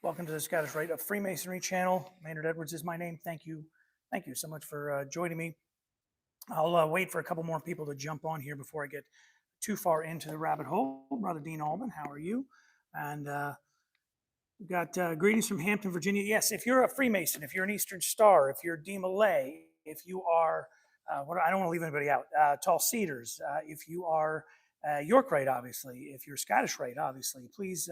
Welcome to the Scottish Rite of Freemasonry channel. Maynard Edwards is my name. Thank you. Thank you so much for joining me. I'll wait for a couple more people to jump on here before I get too far into the rabbit hole. Brother Dean Alban, how are you? And we've got greetings from Hampton, Virginia. Yes, if you're a Freemason, if you're an Eastern Star, if you're D Malay, if you are, I don't want to leave anybody out, Tall Cedars, if you are York Rite, obviously, if you're Scottish Rite, obviously, please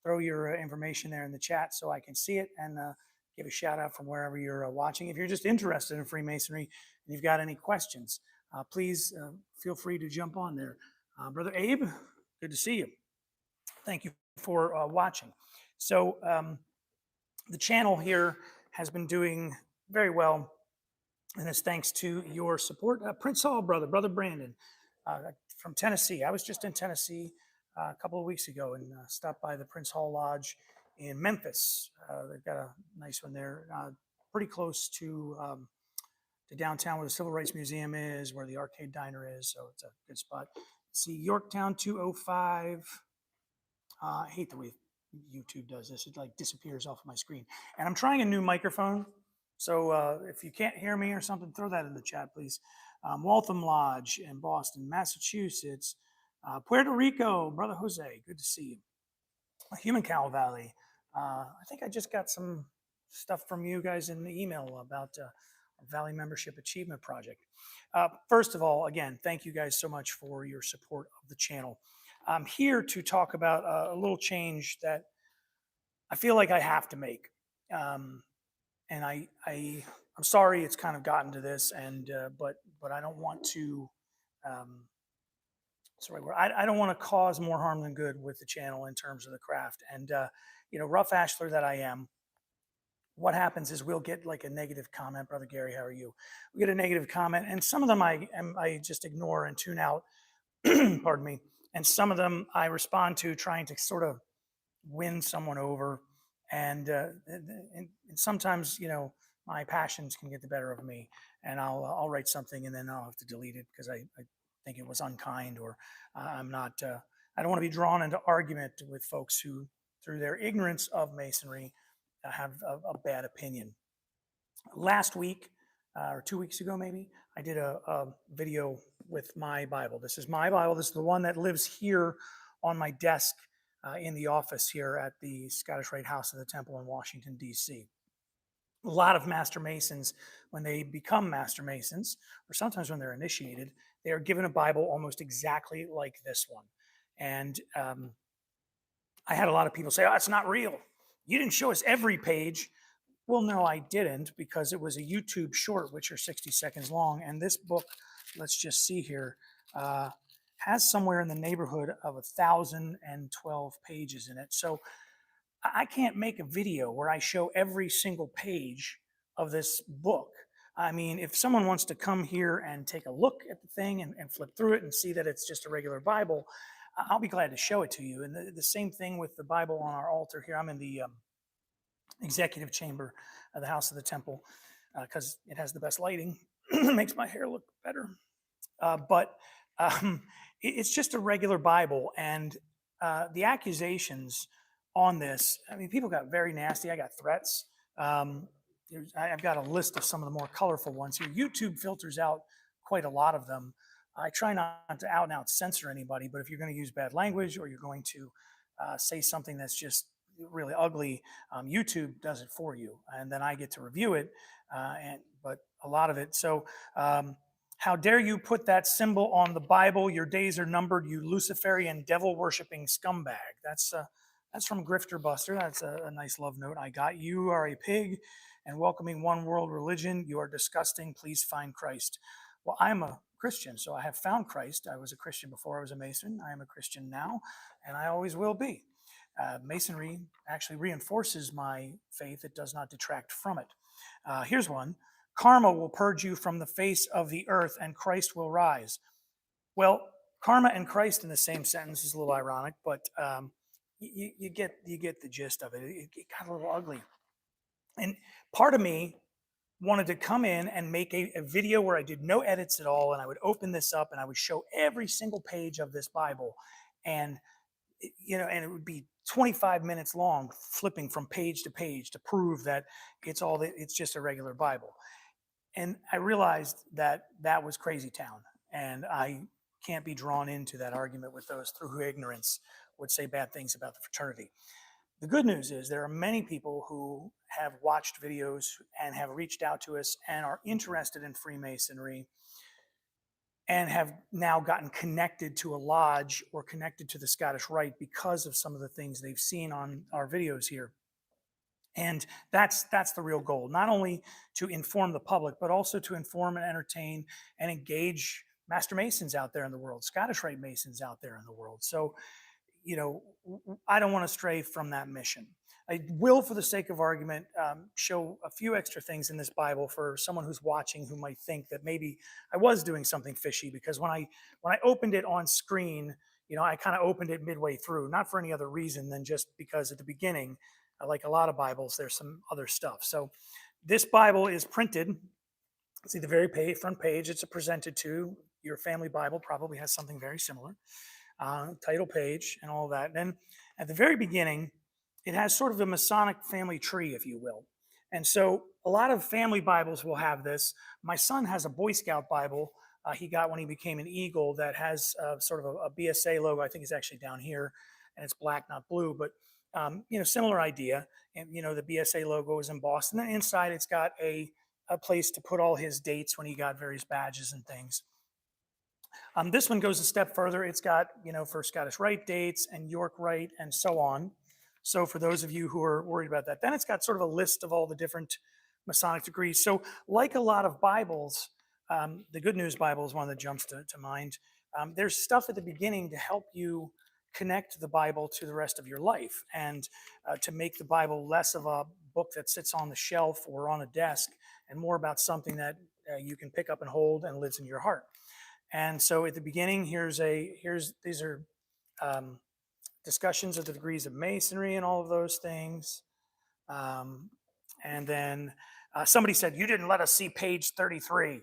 throw your information there in the chat so I can see it and give a shout out from wherever you're watching. If you're just interested in Freemasonry and you've got any questions, please feel free to jump on there. Brother Abe, good to see you. Thank you for watching. So the channel here has been doing very well, and it's thanks to your support. Prince Hall, brother Brandon from Tennessee. I was just in Tennessee a couple of weeks ago and stopped by the Prince Hall Lodge in Memphis. They've got a nice one there, pretty close to downtown where the Civil Rights Museum is, where the Arcade Diner is, so it's a good spot. See, Yorktown 205. I hate the way YouTube does this. It like disappears off of my screen. And I'm trying a new microphone, so if you can't hear me or something, throw that in the chat, please. Waltham Lodge in Boston, Massachusetts. Puerto Rico, Brother Jose, good to see you. Human Cow Valley. I think I just got some stuff from you guys in the email about Valley Membership Achievement Project. First of all, again, thank you guys so much for your support of the channel. I'm here to talk about a little change that I feel like I have to make. And I'm sorry it's kind of gotten to this, and but I don't want to. I don't want to cause more harm than good with the channel in terms of the craft. And rough ashler that I am, what happens is we'll get like a negative comment. Brother Gary, how are you? We get a negative comment, and some of them I just ignore and tune out. Pardon me. And some of them I respond to, trying to sort of win someone over. And sometimes, my passions can get the better of me, and I'll write something and then I'll have to delete it because I think it was unkind, or I'm not. I don't want to be drawn into argument with folks who, through their ignorance of Masonry, have a bad opinion. Last week, or 2 weeks ago, maybe, I did a video with my Bible. This is my Bible. This is the one that lives here on my desk in the office here at the Scottish Rite House of the Temple in Washington, D.C. A lot of Master Masons, when they become Master Masons, or sometimes when they're initiated, they are given a Bible almost exactly like this one. And I had a lot of people say, "Oh, it's not real. You didn't show us every page." Well, no, I didn't, because it was a YouTube short, which are 60 seconds long. And this book, let's just see here, has somewhere in the neighborhood of 1,012 pages in it. So I can't make a video where I show every single page of this book. I mean, if someone wants to come here and take a look at the thing and flip through it and see that it's just a regular Bible, I'll be glad to show it to you. And the same thing with the Bible on our altar here. I'm in the executive chamber of the House of the Temple because it has the best lighting. It makes my hair look better. But it's just a regular Bible. And the accusations on this, I mean, people got very nasty. I got threats. I've got a list of some of the more colorful ones here. YouTube filters out quite a lot of them. I try not to out and out censor anybody, but if you're going to use bad language or you're going to say something that's just really ugly, YouTube does it for you, and then I get to review it. But a lot of it. So, how dare you put that symbol on the Bible? Your days are numbered, you Luciferian devil-worshipping scumbag. That's from Grifter Buster. That's a nice love note I got. You are a pig and welcoming one world religion. You are disgusting. Please find Christ. Well, I'm a Christian, so I have found Christ. I was a Christian before I was a Mason. I am a Christian now, and I always will be. Masonry actually reinforces my faith. It does not detract from it. Here's one. Karma will purge you from the face of the earth, and Christ will rise. Well, karma and Christ in the same sentence is a little ironic, but you get the gist of it. It got a little ugly. And part of me wanted to come in and make a video where I did no edits at all, and I would open this up and I would show every single page of this Bible. And and it would be 25 minutes long, flipping from page to page to prove that it's just a regular Bible. And I realized that that was crazy town, and I can't be drawn into that argument with those through who ignorance would say bad things about the fraternity. The good news is there are many people who have watched videos and have reached out to us and are interested in Freemasonry and have now gotten connected to a lodge or connected to the Scottish Rite because of some of the things they've seen on our videos here. And that's the real goal, not only to inform the public, but also to inform and entertain and engage Master Masons out there in the world, Scottish Rite Masons out there in the world. So, I don't want to stray from that mission. I will, for the sake of argument, show a few extra things in this Bible for someone who's watching who might think that maybe I was doing something fishy, because when I opened it on screen, I kind of opened it midway through, not for any other reason than just because at the beginning, like a lot of Bibles, there's some other stuff. So this Bible is printed. See the very front page. It's a presented to. Your family Bible probably has something very similar. Title page and all that. And then at the very beginning, it has sort of a Masonic family tree, if you will. And so a lot of family Bibles will have this. My son has a Boy Scout Bible he got when he became an Eagle that has sort of a BSA logo. I think it's actually down here, and it's black, not blue, but similar idea. And the BSA logo is embossed, and then inside it's got a place to put all his dates when he got various badges and things. This one goes a step further. It's got, for Scottish Rite dates and York Rite and so on. So for those of you who are worried about that, then it's got sort of a list of all the different Masonic degrees. So like a lot of Bibles, the Good News Bible is one that jumps to mind. There's stuff at the beginning to help you connect the Bible to the rest of your life, and to make the Bible less of a book that sits on the shelf or on a desk and more about something that you can pick up and hold and lives in your heart. And so at the beginning, these are discussions of the degrees of Masonry and all of those things. And then somebody said, "You didn't let us see page 33.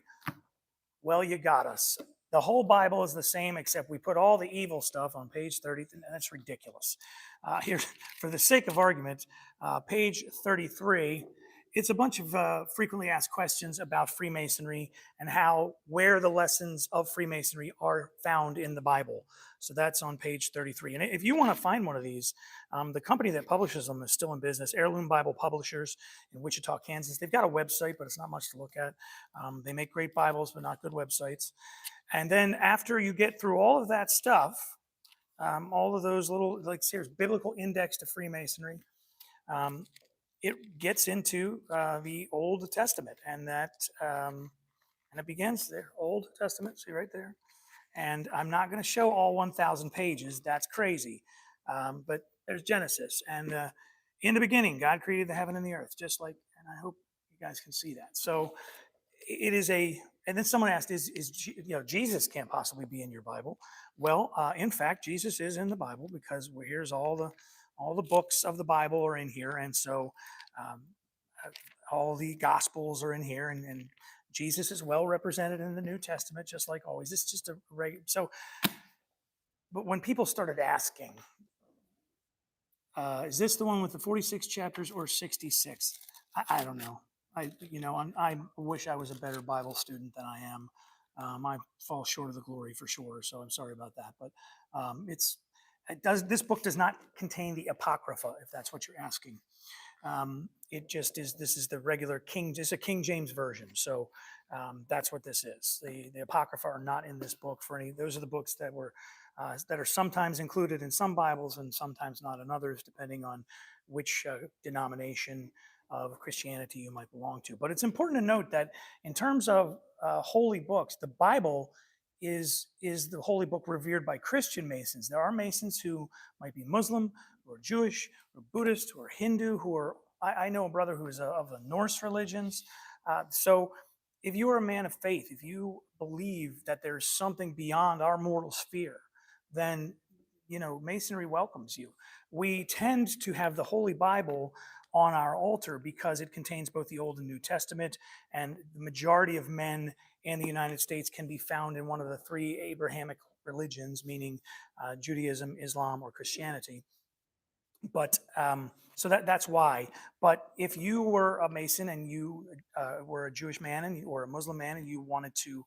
Well, you got us. The whole Bible is the same, except we put all the evil stuff on page 30. And that's ridiculous. Here, for the sake of argument, page 33, it's a bunch of frequently asked questions about Freemasonry and where the lessons of Freemasonry are found in the Bible. So that's on page 33. And if you want to find one of these, the company that publishes them is still in business, Heirloom Bible Publishers in Wichita, Kansas. They've got a website, but it's not much to look at. They make great Bibles, but not good websites. And then after you get through all of that stuff, all of those little, like, here's Biblical Index to Freemasonry. It gets into the Old Testament, and it begins there. Old Testament, see right there. And I'm not going to show all 1,000 pages. That's crazy. But there's Genesis, and in the beginning, God created the heaven and the earth, just like. And I hope you guys can see that. So it is a. And then someone asked, "Is Jesus can't possibly be in your Bible?" Well, in fact, Jesus is in the Bible, because here's all the books of the Bible are in here, and so all the Gospels are in here, and Jesus is well represented in the New Testament, just like always. It's just a regular. So, but when people started asking, is this the one with the 46 chapters or 66? I don't know. I wish I was a better Bible student than I am. I fall short of the glory for sure, so I'm sorry about that. But this book does not contain the Apocrypha, if that's what you're asking. It just is. This is the regular it's a King James version, so that's what this is. The Apocrypha are not in this book for any. Those are the books that are sometimes included in some Bibles and sometimes not in others, depending on which denomination of Christianity you might belong to. But it's important to note that in terms of holy books, the Bible is the holy book revered by Christian Masons. There are Masons who might be Muslim, who are Jewish, or Buddhist, or Hindu, who are. I know a brother who is of the Norse religions. So if you are a man of faith, if you believe that there's something beyond our mortal sphere, then Masonry welcomes you. We tend to have the Holy Bible on our altar because it contains both the Old and New Testament, and the majority of men in the United States can be found in one of the three Abrahamic religions, meaning Judaism, Islam, or Christianity. But so that's why. But if you were a Mason and you were a Jewish man or a Muslim man and you wanted to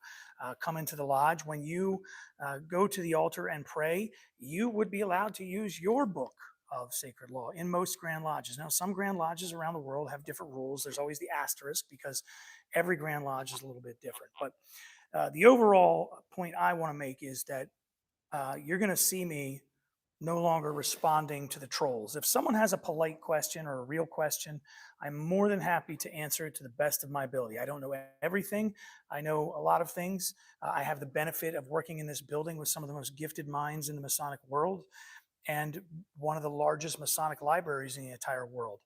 come into the lodge, when you go to the altar and pray, you would be allowed to use your book of sacred law in most Grand Lodges. Now, some Grand Lodges around the world have different rules. There's always the asterisk because every Grand Lodge is a little bit different. But the overall point I want to make is that you're going to see me no longer responding to the trolls. If someone has a polite question or a real question, I'm more than happy to answer it to the best of my ability. I don't know everything. I know a lot of things. I have the benefit of working in this building with some of the most gifted minds in the Masonic world and one of the largest Masonic libraries in the entire world.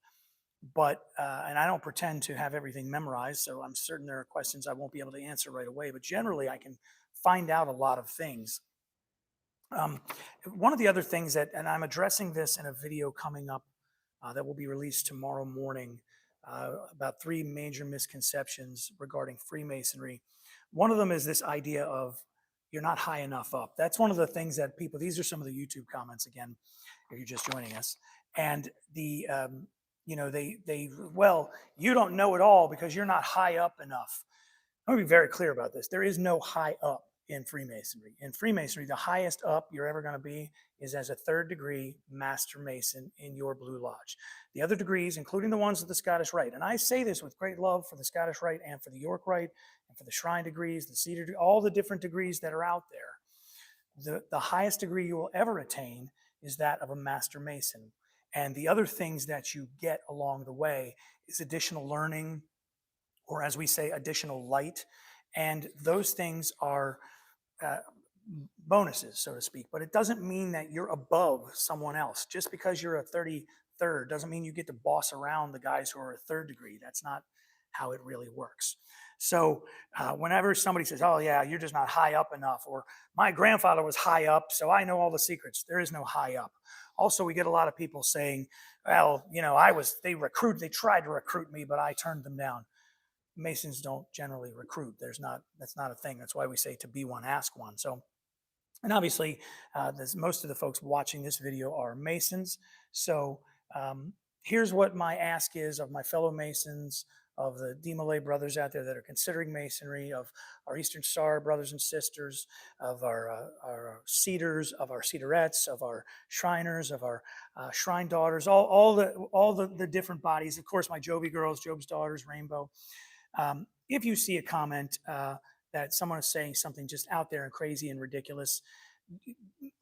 But, and I don't pretend to have everything memorized, so I'm certain there are questions I won't be able to answer right away, but generally I can find out a lot of things. Um, One of the other things that, and I'm addressing this in a video coming up that will be released tomorrow morning about 3 major misconceptions regarding Freemasonry. One of them is this idea of you're not high enough up. That's one of the things that people, these are some of the YouTube comments again, if you're just joining us. And well, you don't know it all because you're not high up enough. I want to be very clear about this. There is no high up in Freemasonry. In Freemasonry, the highest up you're ever going to be is as a 3rd degree Master Mason in your Blue Lodge. The other degrees, including the ones of the Scottish Rite, and I say this with great love for the Scottish Rite and for the York Rite and for the Shrine degrees, the Cedar, all the different degrees that are out there. The highest degree you will ever attain is that of a Master Mason. And the other things that you get along the way is additional learning, or as we say, additional light. And those things are uh, bonuses, so to speak. But it doesn't mean that you're above someone else. Just because you're a 33rd doesn't mean you get to boss around the guys who are a 3rd degree. That's not how it really works. So whenever somebody says, oh, yeah, you're just not high up enough, or my grandfather was high up, so I know all the secrets. There is no high up. Also, we get a lot of people saying, well, they tried to recruit me, but I turned them down. Masons don't generally recruit. That's not a thing. That's why we say to be one, ask one. So, and obviously, most of the folks watching this video are Masons. So here's what my ask is of my fellow Masons, of the DeMolay brothers out there that are considering Masonry, of our Eastern Star brothers and sisters, of our Cedars, of our Cedarettes, of our Shriners, of our Shrine daughters, all the different bodies. Of course, my Joby girls, Job's daughters, Rainbow. If you see a comment that someone is saying something just out there and crazy and ridiculous,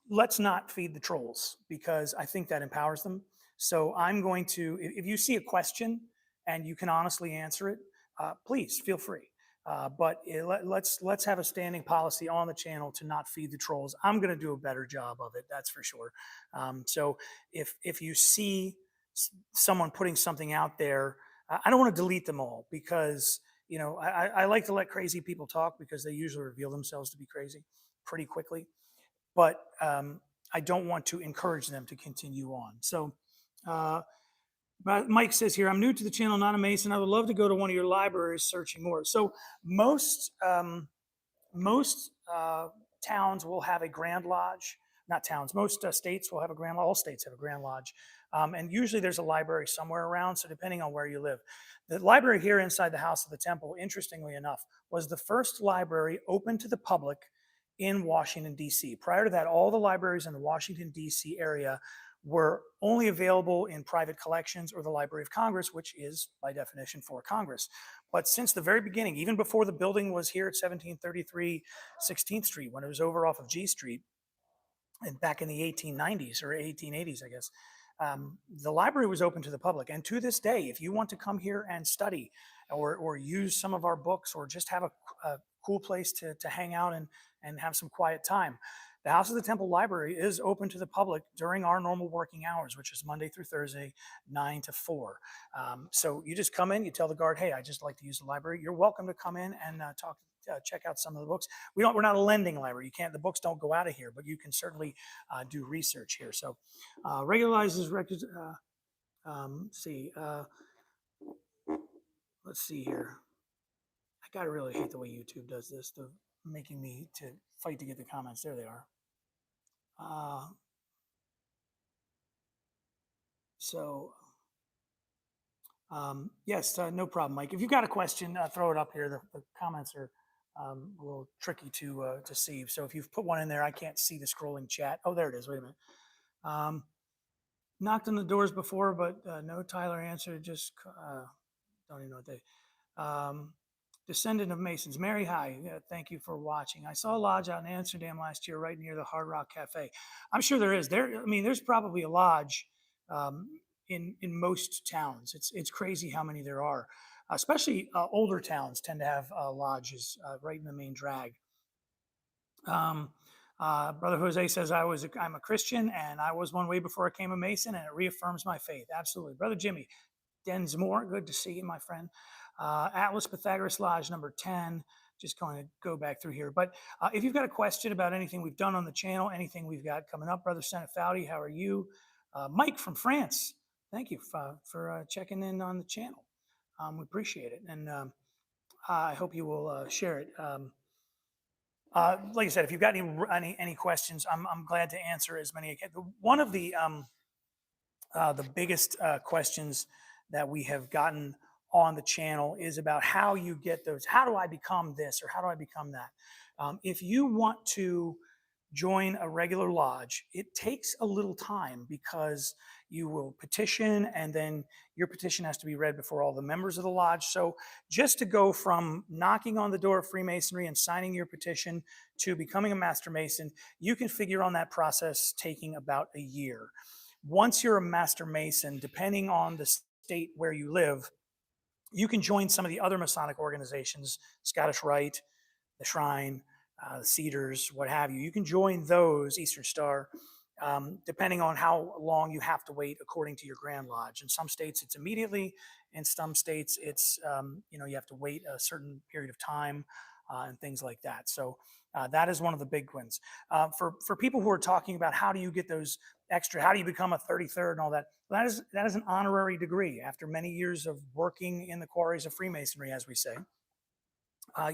let's not feed the trolls, because I think that empowers them. So I'm going to, if you see a question and you can honestly answer it, please feel free. But let's have a standing policy on the channel to not feed the trolls. I'm going to do a better job of it, that's for sure. So if you see someone putting something out there, I don't want to delete them all, because I like to let crazy people talk because they usually reveal themselves to be crazy pretty quickly. But I don't want to encourage them to continue on. So Mike says here, I'm new to the channel, not a Mason. I would love to go to one of your libraries searching more. So most towns will have a Grand Lodge. Not towns, most states will have a Grand Lodge. All states have a Grand Lodge. And usually there's a library somewhere around, so depending on where you live. The library here inside the House of the Temple, interestingly enough, was the first library open to the public in Washington, D.C. Prior to that, all the libraries in the Washington, D.C. area were only available in private collections or the Library of Congress, which is by definition for Congress. But since the very beginning, even before the building was here at 1733 16th Street, when it was over off of G Street, and back in the 1890s or 1880s, I guess, the library was open to the public. And to this day, if you want to come here and study or use some of our books, or just have a cool place to hang out and have some quiet time, the House of the Temple Library is open to the public during our normal working hours, which is Monday through Thursday, 9 to 4. So you just come in, you tell the guard, hey, I just like to use the library. You're welcome to come in and check out some of the books. We're not a lending library. You can't, the books don't go out of here, but you can certainly do research here. So regularizes records. Let's see here. I gotta really hate the way YouTube does this, making me to fight to get the comments. There they are. Uh, so, yes, no problem, Mike. If you've got a question, throw it up here. The comments are a little tricky to see. So if you've put one in there, I can't see the scrolling chat. Oh, there it is. Wait a minute. Um, knocked on the doors before, but no Tyler answered. Just don't even know what they. Um, descendant of Masons. Mary, hi. Thank you for watching. I saw a lodge out in Amsterdam last year, right near the Hard Rock Cafe. I'm sure there is. I mean, there's probably a lodge um, in most towns. It's crazy how many there are. Especially older towns tend to have lodges right in the main drag. Um, Brother Jose says I'm a Christian and I was one way before I became a Mason, and it reaffirms my faith. Absolutely, Brother Jimmy Densmore, good to see you, my friend. Atlas Pythagoras Lodge number 10. Just going to go back through here. But if you've got a question about anything we've done on the channel, anything we've got coming up, Brother Senate Foudy, how are you? Mike from France, thank you for checking in on the channel. We appreciate it. And I hope you will share it. Like I said, if you've got any questions, I'm glad to answer as many. One of the biggest questions that we have gotten on the channel is about how you get those. How do I become this or how do I become that? If you want to join a regular lodge, it takes a little time because you will petition and then your petition has to be read before all the members of the lodge. So just to go from knocking on the door of Freemasonry and signing your petition to becoming a Master Mason, you can figure on that process taking about a year. Once you're a Master Mason, depending on the state where you live, you can join some of the other Masonic organizations, Scottish Rite, the Shrine, the Cedars, what have you. You can join those, Eastern Star, depending on how long you have to wait according to your Grand Lodge. In some states, it's immediately. In some states, it's you have to wait a certain period of time and things like that. So that is one of the big ones. For people who are talking about how do you get those extra, how do you become a 33rd and all that, that is an honorary degree. After many years of working in the quarries of Freemasonry, as we say,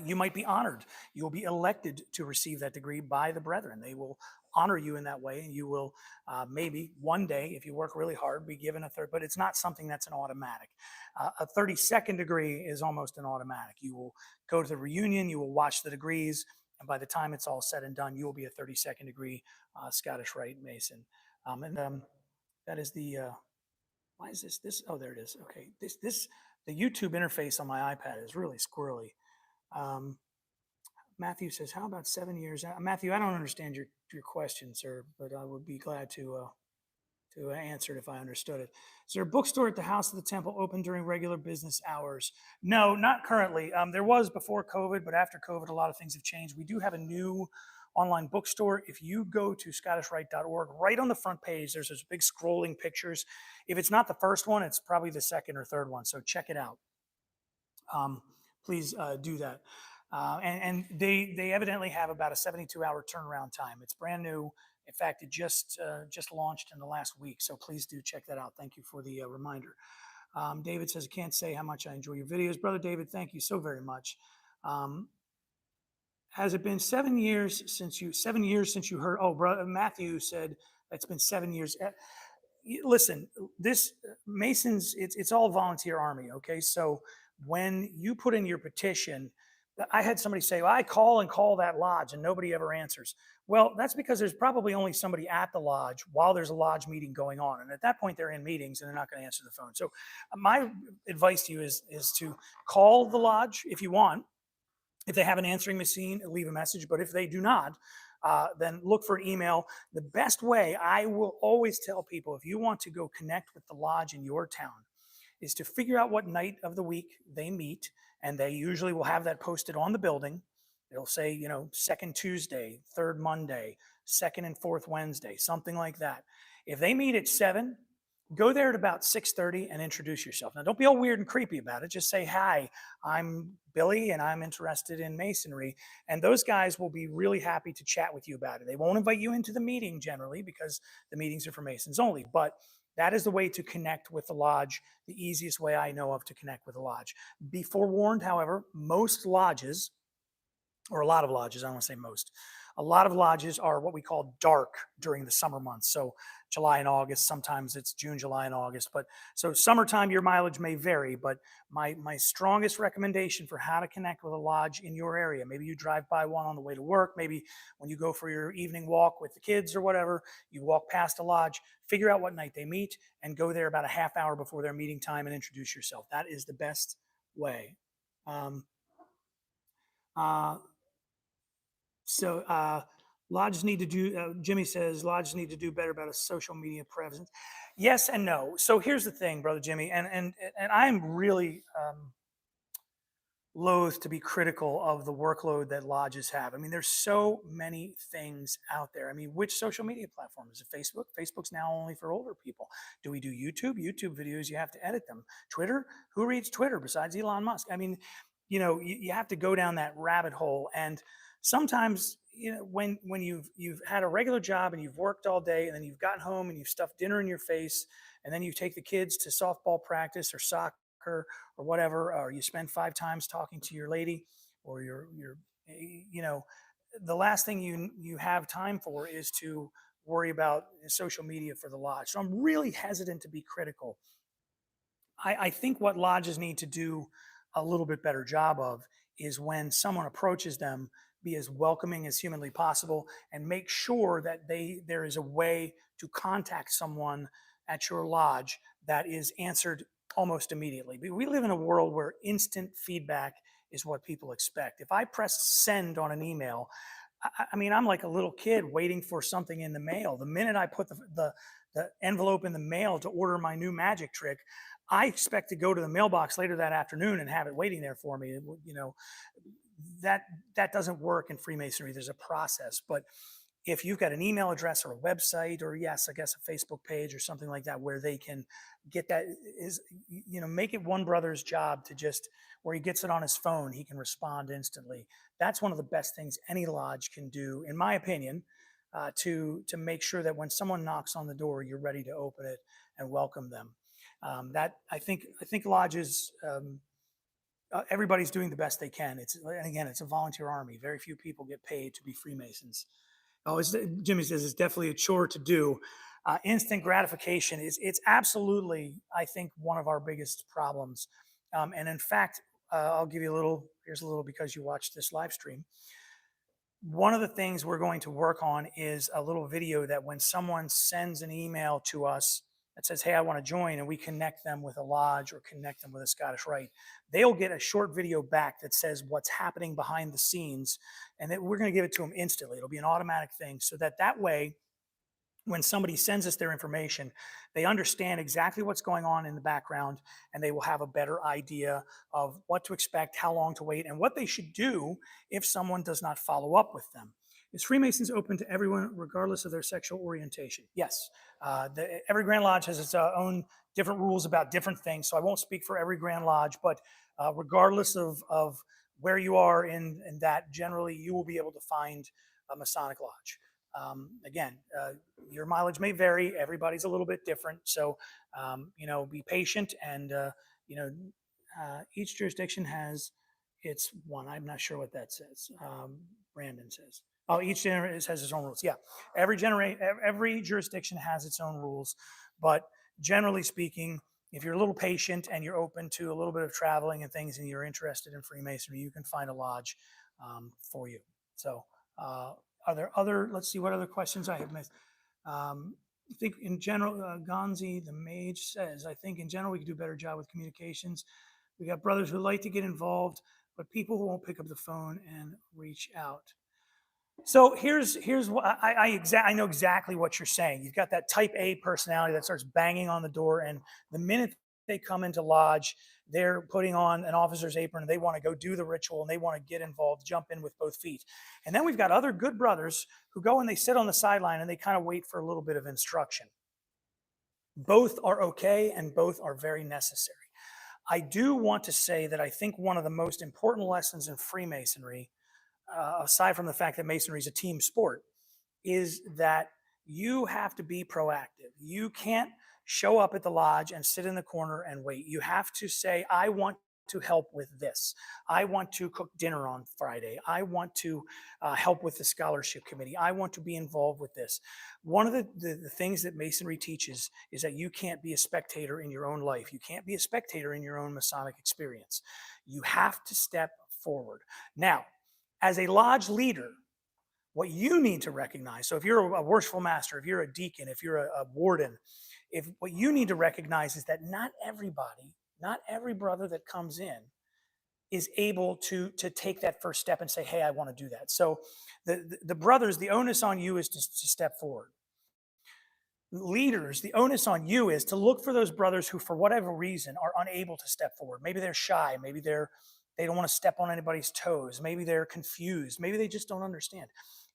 you might be honored. You will be elected to receive that degree by the brethren. They will honor you in that way, and you will maybe one day, if you work really hard, be given a third, but it's not something that's an automatic. A 32nd degree is almost an automatic. You will go to the reunion, you will watch the degrees, and by the time it's all said and done, you will be a 32nd degree Scottish Rite Mason. That is the, why is this, oh, there it is. Okay, the YouTube interface on my iPad is really squirrely. Matthew says, how about 7 years? Matthew, I don't understand your question, sir, but I would be glad to answer it if I understood it. Is there a bookstore at the House of the Temple open during regular business hours? No, not currently. There was before COVID, but after COVID, a lot of things have changed. We do have a new online bookstore. If you go to scottishrite.org, right on the front page, there's those big scrolling pictures. If it's not the first one, it's probably the second or third one, so check it out. Please do that. And they evidently have about a 72-hour turnaround time. It's brand new. In fact, it just launched in the last week. So please do check that out. Thank you for the reminder. David says, I can't say how much I enjoy your videos. Brother David, thank you so very much. Has it been 7 years since you heard? Oh, brother Matthew said it's been 7 years. Listen, this Masons, it's all volunteer army. Okay. So when you put in your petition, I had somebody say, well, I call that lodge and nobody ever answers. Well, that's because there's probably only somebody at the lodge while there's a lodge meeting going on. And at that point, they're in meetings and they're not going to answer the phone. So my advice to you is to call the lodge if you want. If they have an answering machine, leave a message. But if they do not, then look for an email. The best way, I will always tell people, if you want to go connect with the lodge in your town, is to figure out what night of the week they meet, and they usually will have that posted on the building. They'll say, second Tuesday, third Monday, second and fourth Wednesday, something like that. If they meet at 7, go there at about 6:30 and introduce yourself. Now, don't be all weird and creepy about it. Just say, hi, I'm Billy and I'm interested in Masonry. And those guys will be really happy to chat with you about it. They won't invite you into the meeting generally because the meetings are for Masons only, but that is the way to connect with the lodge, the easiest way I know of to connect with a lodge. Be forewarned, however, most lodges, or a lot of lodges, I don't want to say most, A lot of lodges are what we call dark during the summer months. So July and August, sometimes it's June, July, and August. But so summertime, your mileage may vary. But my strongest recommendation for how to connect with a lodge in your area, maybe you drive by one on the way to work, maybe when you go for your evening walk with the kids or whatever, you walk past a lodge, figure out what night they meet, and go there about a half hour before their meeting time and introduce yourself. That is the best way. Um, uh, so lodges need to do. Jimmy says lodges need to do better about a social media presence. Yes and no. So here's the thing, brother Jimmy, and I'm really loath to be critical of the workload that lodges have. I mean, there's so many things out there. I mean, which social media platform is it? Facebook? Facebook's now only for older people. Do we do YouTube? YouTube videos, you have to edit them. Twitter? Who reads Twitter besides Elon Musk? I mean, you have to go down that rabbit hole. And sometimes, when you've had a regular job and you've worked all day and then you've gotten home and you've stuffed dinner in your face and then you take the kids to softball practice or soccer or whatever, or you spend 5 times talking to your lady or your you know the last thing you have time for is to worry about social media for the lodge. So I'm really hesitant to be critical. I think what lodges need to do a little bit better job of is when someone approaches them, be as welcoming as humanly possible and make sure that there is a way to contact someone at your lodge that is answered almost immediately. We live in a world where instant feedback is what people expect. If I press send on an email, I mean, I'm like a little kid waiting for something in the mail. The minute I put the envelope in the mail to order my new magic trick, I expect to go to the mailbox later that afternoon and have it waiting there for me. That doesn't work in Freemasonry. There's a process. But if you've got an email address or a website, or yes, I guess a Facebook page or something like that, where they can get that, is make it one brother's job to just, where he gets it on his phone, he can respond instantly. That's one of the best things any lodge can do, in my opinion, to make sure that when someone knocks on the door, you're ready to open it and welcome them. That I think lodges. Everybody's doing the best they can. And again, it's a volunteer army. Very few people get paid to be Freemasons. Oh, Jimmy says it's definitely a chore to do. Instant gratification it's absolutely, I think, one of our biggest problems. And in fact, I'll give you a little. Here's a little because you watched this live stream. One of the things we're going to work on is a little video that when someone sends an email to us that says, hey, I want to join, and we connect them with a lodge or connect them with a Scottish Rite, they'll get a short video back that says what's happening behind the scenes, and that we're going to give it to them instantly. It'll be an automatic thing, so that way, when somebody sends us their information, they understand exactly what's going on in the background, and they will have a better idea of what to expect, how long to wait, and what they should do if someone does not follow up with them. Is Freemasons open to everyone, regardless of their sexual orientation? Yes. Every Grand Lodge has its own different rules about different things, so I won't speak for every Grand Lodge, but regardless of where you are in that, generally you will be able to find a Masonic Lodge. Again, your mileage may vary. Everybody's a little bit different. So, be patient. And, each jurisdiction has its one. I'm not sure what that says. Brandon says, oh, each generation has its own rules. Yeah. Every jurisdiction has its own rules. But generally speaking, if you're a little patient and you're open to a little bit of traveling and things and you're interested in Freemasonry, you can find a lodge for you. So, are there other, let's see what other questions I have missed. I think in general, Gonzi, the mage, says, I think in general we could do a better job with communications. We got brothers who like to get involved, but people who won't pick up the phone and reach out. So here's what I know exactly what you're saying. You've got that type A personality that starts banging on the door, and the minute they come into lodge, they're putting on an officer's apron and they want to go do the ritual and they want to get involved, jump in with both feet. And then we've got other good brothers who go and they sit on the sideline and they kind of wait for a little bit of instruction. Both are okay and both are very necessary. I do want to say that I think one of the most important lessons in Freemasonry, aside from the fact that Masonry is a team sport, is that you have to be proactive. You can't show up at the lodge and sit in the corner and wait. You have to say, I want to help with this. I want to cook dinner on Friday. I want to help with the scholarship committee. I want to be involved with this. One of the things that Masonry teaches is that you can't be a spectator in your own life. You can't be a spectator in your own Masonic experience. You have to step forward. Now, as a lodge leader, what you need to recognize, so if you're a worshipful master, if you're a deacon, if you're a warden, if what you need to recognize is that not everybody, not every brother that comes in is able to take that first step and say, hey, I want to do that. So the brothers, the onus on you is to step forward. Leaders, the onus on you is to look for those brothers who, for whatever reason, are unable to step forward. Maybe they're shy. Maybe they don't want to step on anybody's toes. Maybe they're confused. Maybe they just don't understand.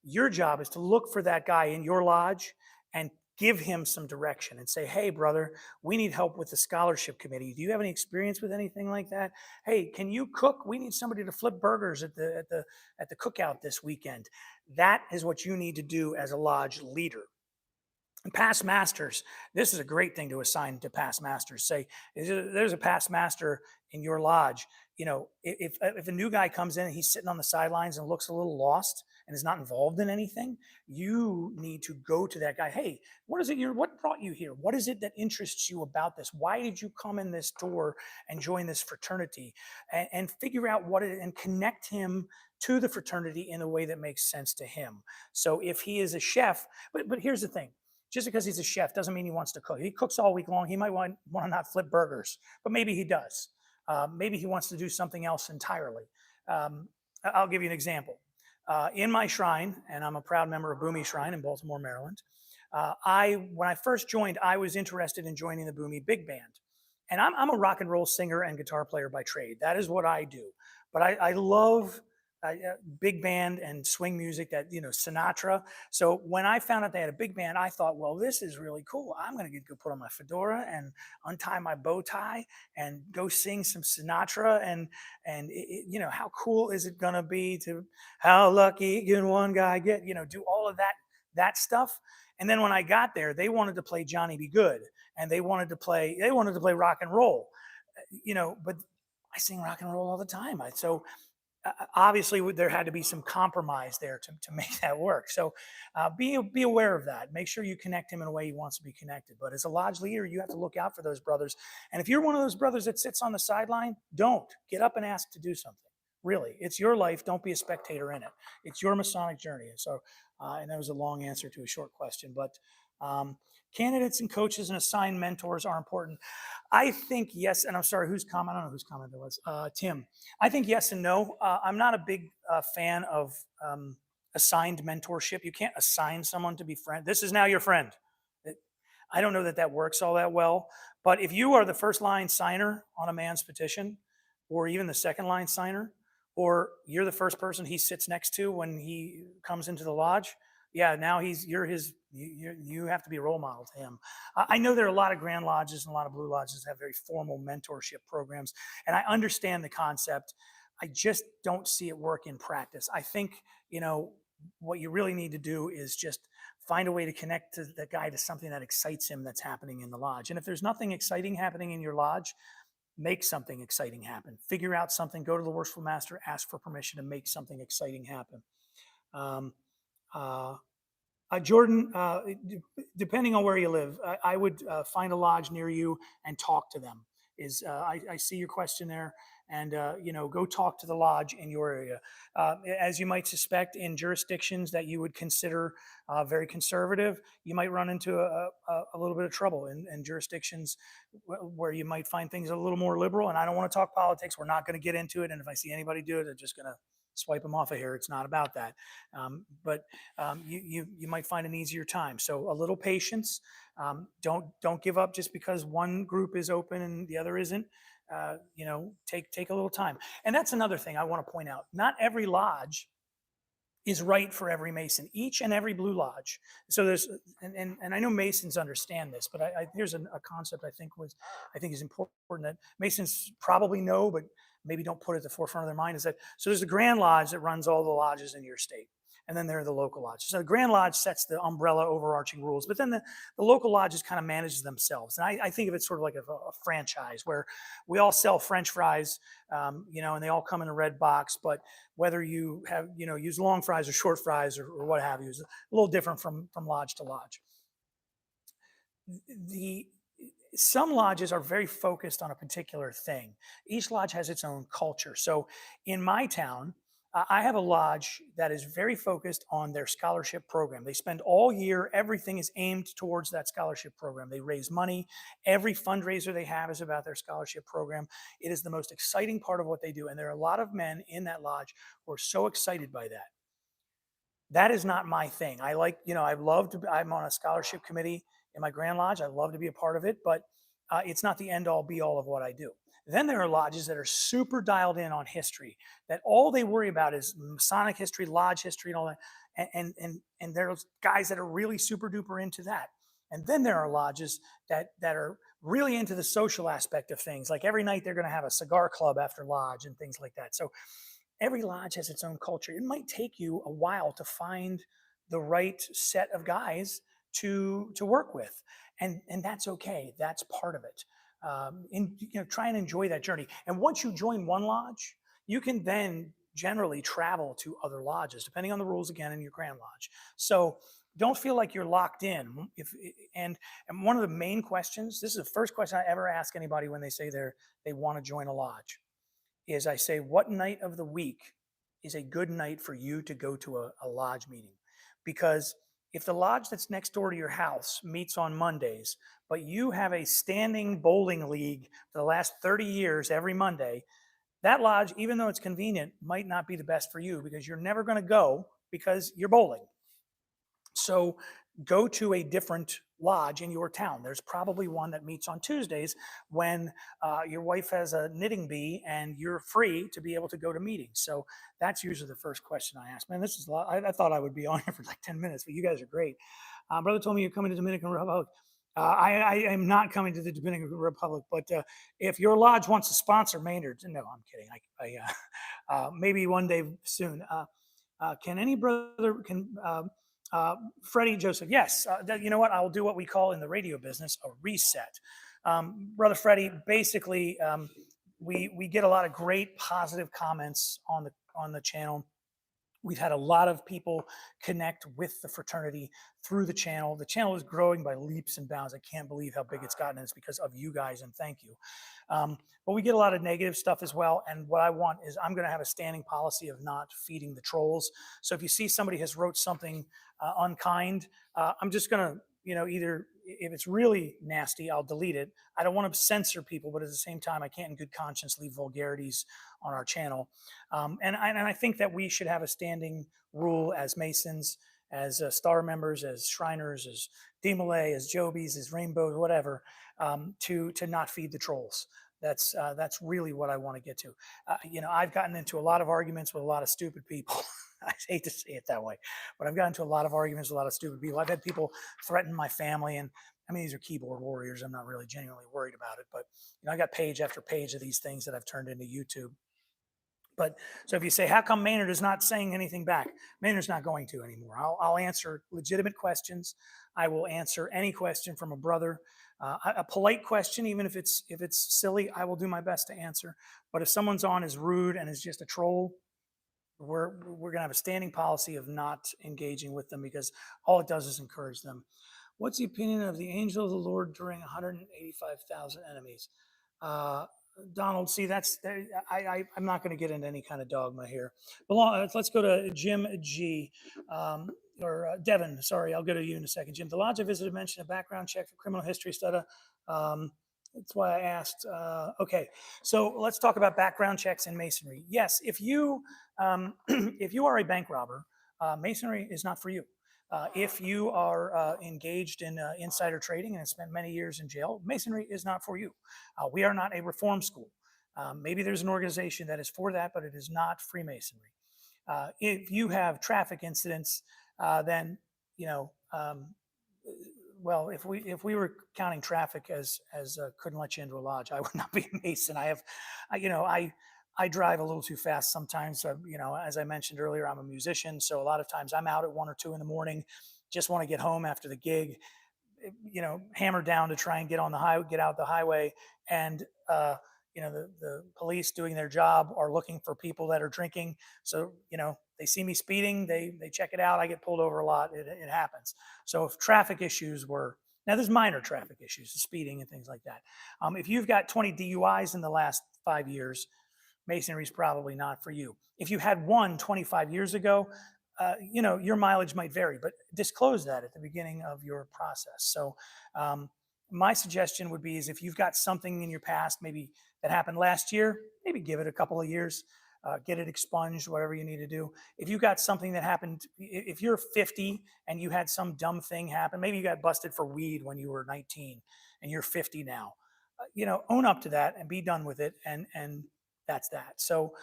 Your job is to look for that guy in your lodge and give him some direction and say, hey, brother, we need help with the scholarship committee. Do you have any experience with anything like that? Hey, can you cook? We need somebody to flip burgers at the cookout this weekend. That is what you need to do as a lodge leader. And past masters, this is a great thing to assign to past masters. Say, there's a past master in your lodge. You know, if a new guy comes in and he's sitting on the sidelines and looks a little lost and is not involved in anything, you need to go to that guy. Hey, what is it? What brought you here? What is it that interests you about this? Why did you come in this door and join this fraternity? And figure out what it and connect him to the fraternity in a way that makes sense to him. So if he is a chef, but here's the thing. Just because he's a chef doesn't mean he wants to cook. He cooks all week long. He might want to not flip burgers, but maybe he does. Maybe he wants to do something else entirely. I'll give you an example. In my shrine, and I'm a proud member of Boomy Shrine in Baltimore, Maryland, when I first joined, I was interested in joining the Boomy Big Band. And I'm a rock and roll singer and guitar player by trade. That is what I do. But I love big band and swing music, that, you know, Sinatra. So when I found out they had a big band, I thought, well, this is really cool. I'm going to go put on my fedora and untie my bow tie and go sing some Sinatra. You know, how cool is it going to be to, how lucky can one guy get, you know, do all of that stuff. And then when I got there, they wanted to play Johnny Be Good, and they wanted to play rock and roll, you know, but I sing rock and roll all the time. Obviously there had to be some compromise there to make that work. So be aware of that. Make sure you connect him in a way he wants to be connected. But as a lodge leader, you have to look out for those brothers. And if you're one of those brothers that sits on the sideline, don't get up and ask to do something. Really, it's your life. Don't be a spectator in it. It's your Masonic journey. So, and that was a long answer to a short question, but candidates and coaches and assigned mentors are important. I think yes, and I'm sorry, whose comment? I don't know whose comment it was. Tim. I think yes and no. I'm not a big fan of assigned mentorship. You can't assign someone to be friend. This is now your friend. I don't know that that works all that well. But if you are the first line signer on a man's petition, or even the second line signer, or you're the first person he sits next to when he comes into the lodge, yeah, now you have to be a role model to him. I know there are a lot of Grand Lodges and a lot of Blue Lodges that have very formal mentorship programs, and I understand the concept. I just don't see it work in practice. I think, you know, what you really need to do is just find a way to connect to the guy to something that excites him that's happening in the lodge. And if there's nothing exciting happening in your lodge, make something exciting happen. Figure out something, go to the worshipful master, ask for permission to make something exciting happen. Jordan, depending on where you live, I would find a lodge near you and talk to them. I see your question there, and you know, go talk to the lodge in your area. As you might suspect, in jurisdictions that you would consider very conservative, you might run into a little bit of trouble in jurisdictions where you might find things a little more liberal. And I don't want to talk politics. We're not going to get into it. And if I see anybody do it, I'm just going to swipe them off of here. It's not about that. But you might find an easier time. So a little patience. Don't give up just because one group is open and the other isn't. You know, take a little time. And that's another thing I want to point out. Not every lodge is right for every Mason. Each and every Blue Lodge. So there's, and I know Masons understand this, but here's a concept I think is important that Masons probably know, but maybe don't put it at the forefront of their mind, is that, so there's the Grand Lodge that runs all the lodges in your state. and then there are the local lodges. So the Grand Lodge sets the umbrella overarching rules, but then the local lodges kind of manage themselves. And I think of it sort of like a franchise where we all sell French fries, and they all come in a red box. But whether you have, use long fries or short fries or what have you, is a little different from lodge to lodge. The Some lodges are very focused on a particular thing. Each lodge has its own culture. So in my town, I have a lodge that is very focused on their scholarship program. They spend all year, everything is aimed towards that scholarship program. They raise money. Every fundraiser they have is about their scholarship program. It is the most exciting part of what they do. And there are a lot of men in that lodge who are so excited by that. That is not my thing. I like, I love to, I'm on a scholarship committee in my Grand Lodge. I love to be a part of it, but it's not the end all be all of what I do. Then there are lodges that are super dialed in on history, that all they worry about is Masonic history, lodge history, and all that. And there's guys that are really super duper into that. And then there are lodges that are really into the social aspect of things. Like every night they're going to have a cigar club after lodge and things like that. So every lodge has its own culture. It might take you a while to find the right set of guys to work with, and that's okay. That's part of it. Try and enjoy that journey. And once you join one lodge, you can then generally travel to other lodges, depending on the rules again in your Grand Lodge. So don't feel like you're locked in. And one of the main questions, this is the first question I ever ask anybody when they say they want to join a lodge, is I say, what night of the week is a good night for you to go to a lodge meeting? Because if the lodge that's next door to your house meets on Mondays, but you have a standing bowling league for the last 30 years every Monday, that lodge, even though it's convenient, might not be the best for you because you're never going to go because you're bowling. So go to a different lodge in your town. There's probably one that meets on Tuesdays when your wife has a knitting bee and you're free to be able to go to meetings. So that's usually the first question I ask. Man, this is a lot. I thought I would be on here for like 10 minutes, but you guys are great. Brother told me you're coming to Dominican Republic. I am not coming to the Dominican Republic, but if your lodge wants to sponsor Maynard, no, I'm kidding. Maybe one day soon. Can any brother Freddie Joseph, yes. You know what? I'll do what we call in the radio business a reset. Brother Freddie, basically, we get a lot of great positive comments on the channel. We've had a lot of people connect with the fraternity through the channel. The channel is growing by leaps and bounds. I can't believe how big it's gotten. It's because of you guys, and thank you. But we get a lot of negative stuff as well. And what I want is I'm going to have a standing policy of not feeding the trolls. So if you see somebody has wrote something unkind, I'm just going to, either if it's really nasty, I'll delete it. I don't want to censor people, but at the same time, I can't in good conscience leave vulgarities on our channel. And I think that we should have a standing rule as Masons, as star members, as Shriners, as DeMolay, as Jobies, as Rainbows, whatever, to not feed the trolls. That's really what I want to get to. I've gotten into a lot of arguments with a lot of stupid people. I hate to say it that way, but I've gotten into a lot of arguments with a lot of stupid people. I've had people threaten my family, and I mean, these are keyboard warriors. I'm not really genuinely worried about it, but I got page after page of these things that I've turned into YouTube. But so if you say, how come Maynard is not saying anything back? Maynard's not going to anymore. I'll answer legitimate questions. I will answer any question from a brother. A polite question, even if it's silly, I will do my best to answer. But if someone's on is rude and is just a troll, we're going to have a standing policy of not engaging with them because all it does is encourage them. What's the opinion of the angel of the Lord during 185,000 enemies? Donald, see, I'm not going to get into any kind of dogma here. Let's go to Jim G. Devin, sorry, I'll go to you in a second. Jim, the lodge I visited mentioned a background check for criminal history study. That's why I asked. Okay, so let's talk about background checks in Masonry. Yes, if you if you are a bank robber, Masonry is not for you. If you are engaged in insider trading and have spent many years in jail, Masonry is not for you. We are not a reform school. Maybe there's an organization that is for that, but it is not Freemasonry. If you have traffic incidents, then well, if we were counting traffic as couldn't let you into a lodge, I would not be a Mason. I drive a little too fast sometimes. So, as I mentioned earlier, I'm a musician. So a lot of times I'm out at 1 or 2 in the morning, just want to get home after the gig, hammered down to try and get on the highway, get out the highway. And, the police doing their job are looking for people that are drinking. So, they see me speeding, they check it out. I get pulled over a lot. It happens. So if traffic issues were, now there's minor traffic issues, speeding and things like that. If you've got 20 DUIs in the last 5 years, Masonry is probably not for you. If you had one 25 years ago, your mileage might vary, but disclose that at the beginning of your process. So, my suggestion would be is if you've got something in your past, maybe that happened last year, maybe give it a couple of years, get it expunged, whatever you need to do. If you got something that happened, if you're 50 and you had some dumb thing happen, maybe you got busted for weed when you were 19 and you're 50 now, own up to that and be done with it. And that's that. So,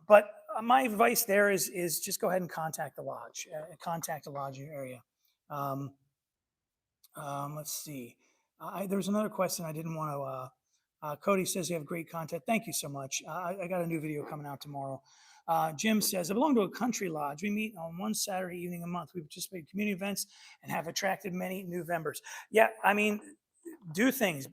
but my advice there is just go ahead and contact the lodge, contact the lodge in your area. Um, let's see. There's another question I didn't want to. Cody says you have great content. Thank you so much. I got a new video coming out tomorrow. Jim says, I belong to a country lodge. We meet on one Saturday evening a month. We participate in community events and have attracted many new members. Yeah, I mean, do things.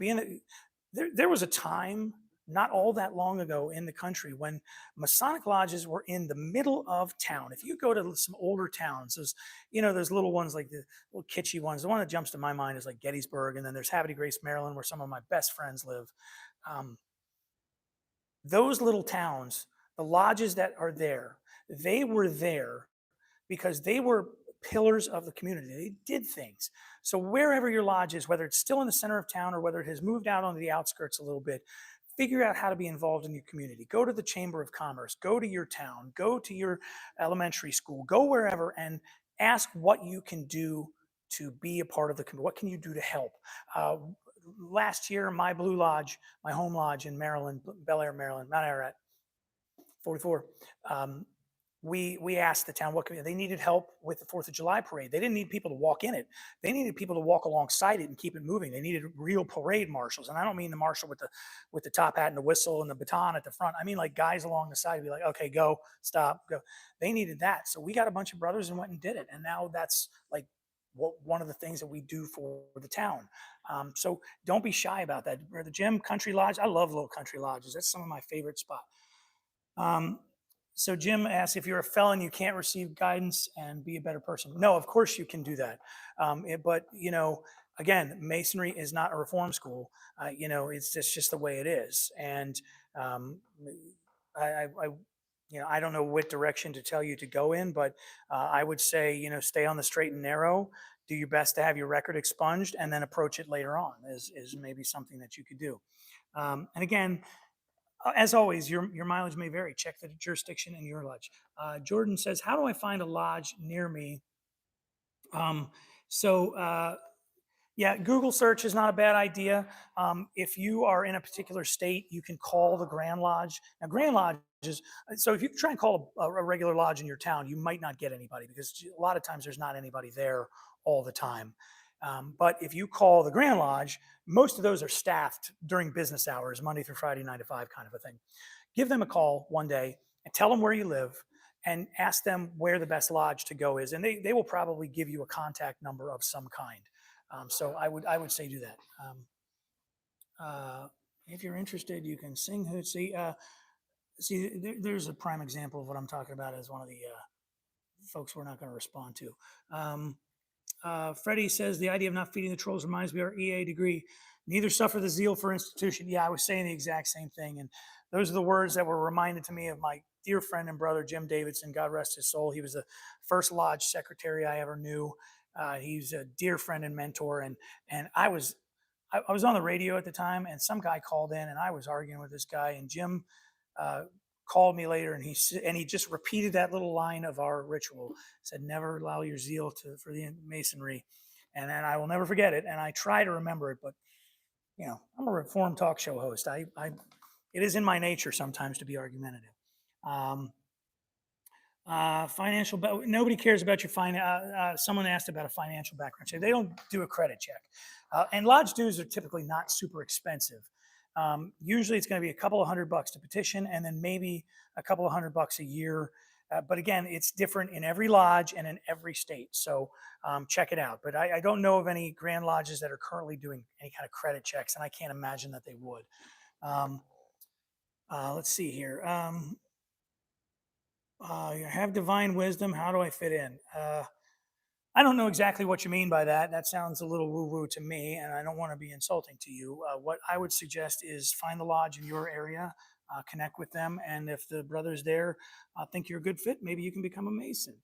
There was a time not all that long ago in the country when Masonic lodges were in the middle of town. If you go to some older towns, those little ones, like the little kitschy ones. The one that jumps to my mind is like Gettysburg, and then there's Havre de Grace, Maryland, where some of my best friends live. Those little towns, the lodges that are there, they were there because they were pillars of the community. They did things. So wherever your lodge is, whether it's still in the center of town or whether it has moved out onto the outskirts a little bit, figure out how to be involved in your community. Go to the Chamber of Commerce, go to your town, go to your elementary school, go wherever and ask what you can do to be a part of the community. What can you do to help? Last year, my Blue Lodge, my home lodge in Maryland, Bel Air, Maryland, Mount Ararat, 44. We asked the town they needed help with the 4th of July parade. They didn't need people to walk in it. They needed people to walk alongside it and keep it moving. They needed real parade marshals. And I don't mean the marshal with the top hat and the whistle and the baton at the front. I mean like guys along the side to be like, okay, go, stop, go. They needed that. So we got a bunch of brothers and went and did it. And now that's like one of the things that we do for the town. So don't be shy about that. The gym, country lodge. I love little country lodges. That's some of my favorite spots. So Jim asks, if you're a felon, you can't receive guidance and be a better person. No, of course you can do that. But, again, Masonry is not a reform school. It's just the way it is. And I don't know what direction to tell you to go in, but I would say, stay on the straight and narrow, do your best to have your record expunged, and then approach it later on is maybe something that you could do. And again, as always, your mileage may vary. Check the jurisdiction in your lodge. Jordan says, how do I find a lodge near me? Yeah, Google search is not a bad idea. If you are in a particular state, you can call the Grand Lodge. Now, Grand Lodges, so if you try and call a regular lodge in your town, you might not get anybody because a lot of times there's not anybody there all the time. But if you call the Grand Lodge, most of those are staffed during business hours, Monday through Friday, 9 to 5 kind of a thing. Give them a call one day and tell them where you live and ask them where the best lodge to go is. And they will probably give you a contact number of some kind. So I would say do that. If you're interested, you can sing Hootsie. There's a prime example of what I'm talking about as one of the folks we're not going to respond to. Freddie says the idea of not feeding the trolls reminds me of our EA degree. Neither suffer the zeal for institution. Yeah, I was saying the exact same thing. And those are the words that were reminded to me of my dear friend and brother, Jim Davidson. God rest his soul. He was the first lodge secretary I ever knew. He's a dear friend and mentor. And I was on the radio at the time, and some guy called in, and I was arguing with this guy. And Jim called me later, and he just repeated that little line of our ritual. Said, "Never allow your zeal for the Masonry," and I will never forget it. And I try to remember it, but I'm a reform talk show host. It is in my nature sometimes to be argumentative. Financial, nobody cares about your someone asked about a financial background check. They don't do a credit check, and lodge dues are typically not super expensive. Usually it's going to be a couple of $100 to petition, and then maybe a couple of $100 a year. But again, it's different in every lodge and in every state. So check it out. But I don't know of any Grand Lodges that are currently doing any kind of credit checks, and I can't imagine that they would. Um, let's see here. You have divine wisdom. How do I fit in? I don't know exactly what you mean by that. That sounds a little woo-woo to me, and I don't want to be insulting to you. What I would suggest is find the lodge in your area, connect with them, and if the brothers there think you're a good fit, maybe you can become a Mason.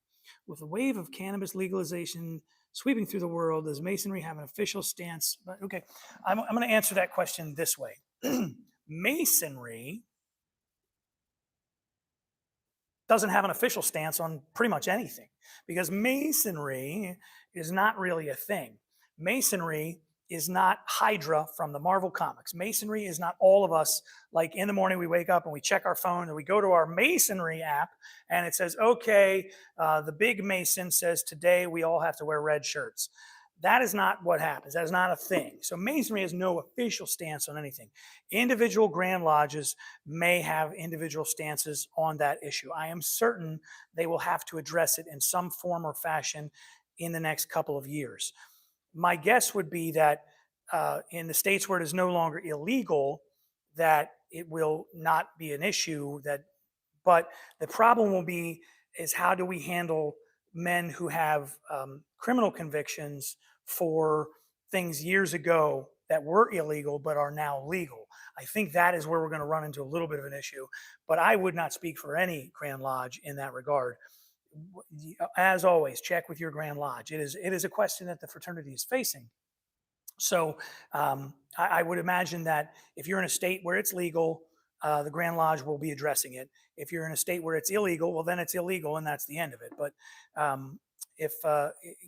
With a wave of cannabis legalization sweeping through the world, does Masonry have an official stance? But okay, I'm going to answer that question this way. Masonry doesn't have an official stance on pretty much anything because Masonry is not really a thing. Masonry is not Hydra from the Marvel comics. Masonry is not all of us, like in the morning we wake up and we check our phone and we go to our Masonry app and it says, okay, the big Mason says today we all have to wear red shirts. That is not what happens. That is not a thing. So Masonry has no official stance on anything. Individual Grand Lodges may have individual stances on that issue. I am certain they will have to address it in some form or fashion in the next couple of years. My guess would be that in the states where it is no longer illegal, that it will not be an issue. But the problem will be is how do we handle men who have criminal convictions for things years ago that were illegal but are now legal. I think that is where we're going to run into a little bit of an issue, but I would not speak for any Grand Lodge in that regard. As always, check with your Grand Lodge. It is a question that the fraternity is facing. So I would imagine that if you're in a state where it's legal, the Grand Lodge will be addressing it. If you're in a state where it's illegal, well, then it's illegal and that's the end of it. But if,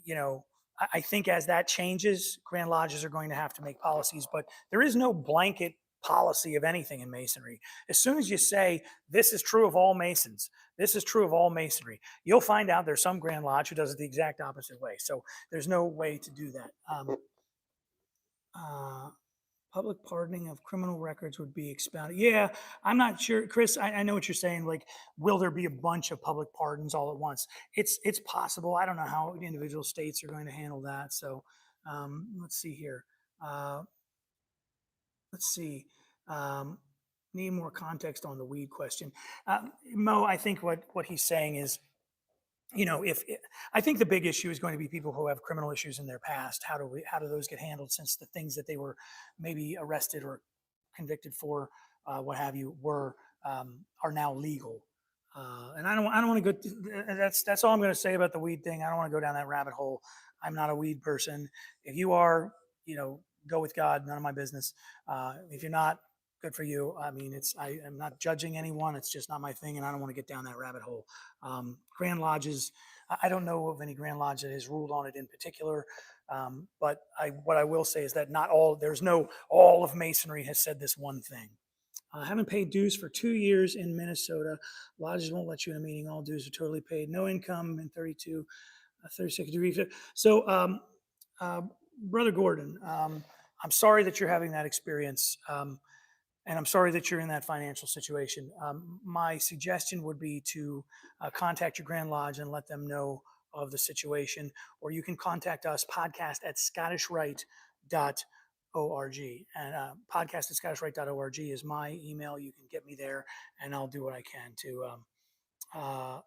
you know, I think as that changes, Grand Lodges are going to have to make policies, but there is no blanket policy of anything in Masonry. As soon as you say, this is true of all Masons, this is true of all Masonry, you'll find out there's some Grand Lodge who does it the exact opposite way. So there's no way to do that. Uh, public pardoning of criminal records would be expounded. Yeah, I'm not sure, Chris. I know what you're saying. Like, will there be a bunch of public pardons all at once? It's possible. I don't know how individual states are going to handle that. So let's see here. Let's see. Um, Need more context on the weed question. Mo, I think what he's saying is, you know, if I think the big issue is going to be people who have criminal issues in their past. How do those get handled, since the things that they were maybe arrested or convicted for, what have you, were are now legal. And I don't want to go. That's all I'm going to say about the weed thing. I don't want to go down that rabbit hole. I'm not a weed person. If you are, you know, go with God. None of my business. If you're not, good for you. I mean, I am not judging anyone. It's just not my thing, and I don't want to get down that rabbit hole. Grand Lodges, I don't know of any Grand Lodge that has ruled on it in particular. But what I will say is that there's no all of Masonry has said this one thing. I haven't paid dues for 2 years in Minnesota. Lodges won't let you in a meeting. All dues are totally paid. No income in 36 degrees. So, Brother Gordon, I'm sorry that you're having that experience. And I'm sorry that you're in that financial situation. My suggestion would be to contact your Grand Lodge and let them know of the situation, or you can contact us, podcast@scottishrite.org. And podcast@scottishrite.org is my email. You can get me there, and I'll do what I can to. I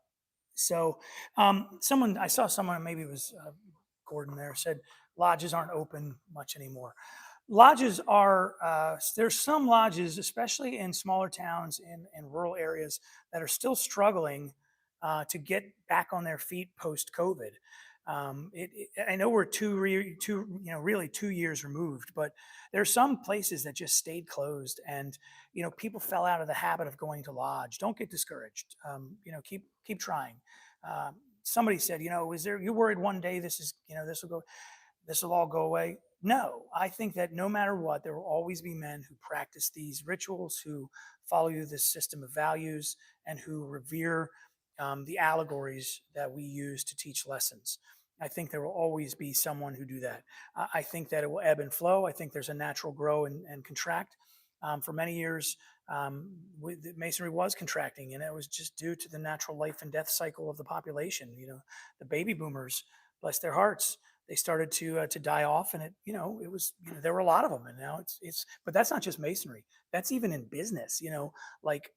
saw someone, maybe it was Gordon there, said lodges aren't open much anymore. Lodges are, there's some lodges, especially in smaller towns in rural areas, that are still struggling to get back on their feet post-COVID. I know we're really 2 years removed, but there's some places that just stayed closed, and people fell out of the habit of going to lodge. Don't get discouraged. Keep trying. Somebody said, you worried one day this will all go away? No, I think that no matter what, there will always be men who practice these rituals, who follow this system of values, and who revere the allegories that we use to teach lessons. I think there will always be someone who do that. I think that it will ebb and flow. I think there's a natural grow and contract. For many years, Masonry was contracting, and it was just due to the natural life and death cycle of the population. The baby boomers, bless their hearts, they started to die off, and it was there were a lot of them, and now it's. But that's not just Masonry. That's even in business. Like.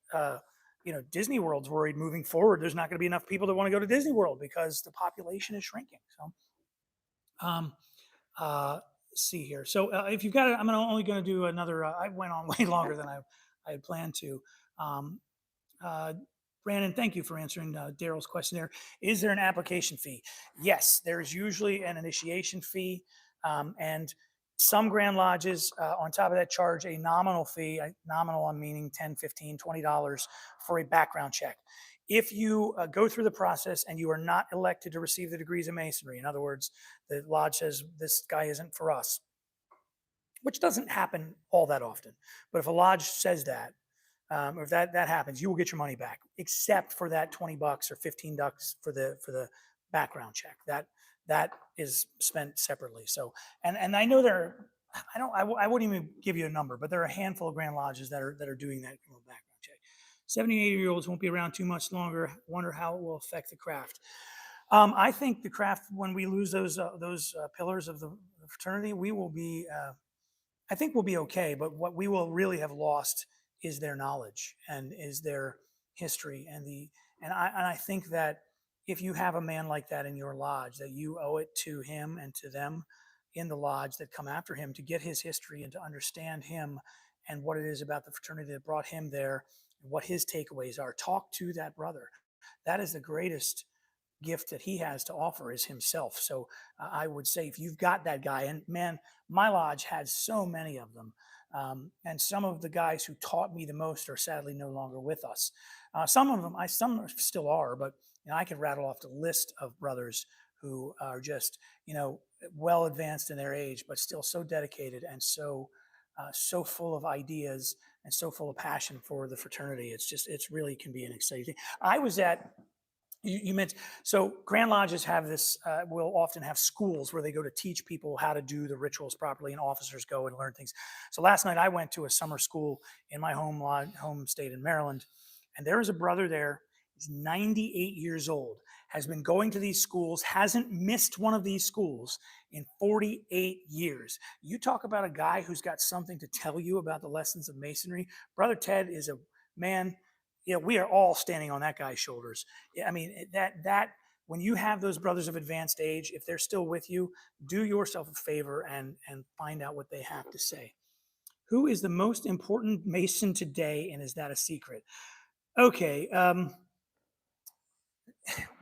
Disney World's worried moving forward. There's not going to be enough people that want to go to Disney World because the population is shrinking. So, uh, see here. So if you've got it, I'm only going to do another. I went on way longer than I had planned to. Um, uh, Brandon, thank you for answering Daryl's question there. Is there an application fee? Yes, there's usually an initiation fee. And some Grand Lodges, on top of that, charge a nominal fee. Nominal, I'm meaning 10, 15, $20 for a background check. If you go through the process and you are not elected to receive the degrees of Masonry, in other words, the lodge says this guy isn't for us, which doesn't happen all that often. But if a lodge says that, or if that happens, you will get your money back, except for that $20 or $15 for the background check. That is spent separately. So, and I know I wouldn't even give you a number, but there are a handful of Grand Lodges that are doing that background check. 70, 80-year-olds won't be around too much longer. Wonder how it will affect the craft. I think the craft, when we lose those pillars of the fraternity, we will be. I think we'll be okay, but what we will really have lost is their knowledge and is their history and I think that if you have a man like that in your lodge, that you owe it to him and to them in the lodge that come after him to get his history and to understand him and what it is about the fraternity that brought him there and what his takeaways are. Talk to that brother. That is the greatest gift that he has to offer is himself. So I would say if you've got that guy, and man, my lodge had so many of them. And some of the guys who taught me the most are sadly no longer with us. Some of them, some still are, but I could rattle off the list of brothers who are just, well advanced in their age, but still so dedicated and so full of ideas and so full of passion for the fraternity. It's really can be an exciting thing. I was at you mentioned so Grand Lodges have this will often have schools where they go to teach people how to do the rituals properly, and officers go and learn things. So last night I went to a summer school in my home state in Maryland, and there is a brother there. He's 98 years old, has been going to these schools, hasn't missed one of these schools in 48 years. You talk about a guy who's got something to tell you about the lessons of Masonry. Brother Ted is a man. We are all standing on that guy's shoulders. I mean, that when you have those brothers of advanced age, if they're still with you, do yourself a favor and find out what they have to say. Who is the most important Mason today, and is that a secret? Okay,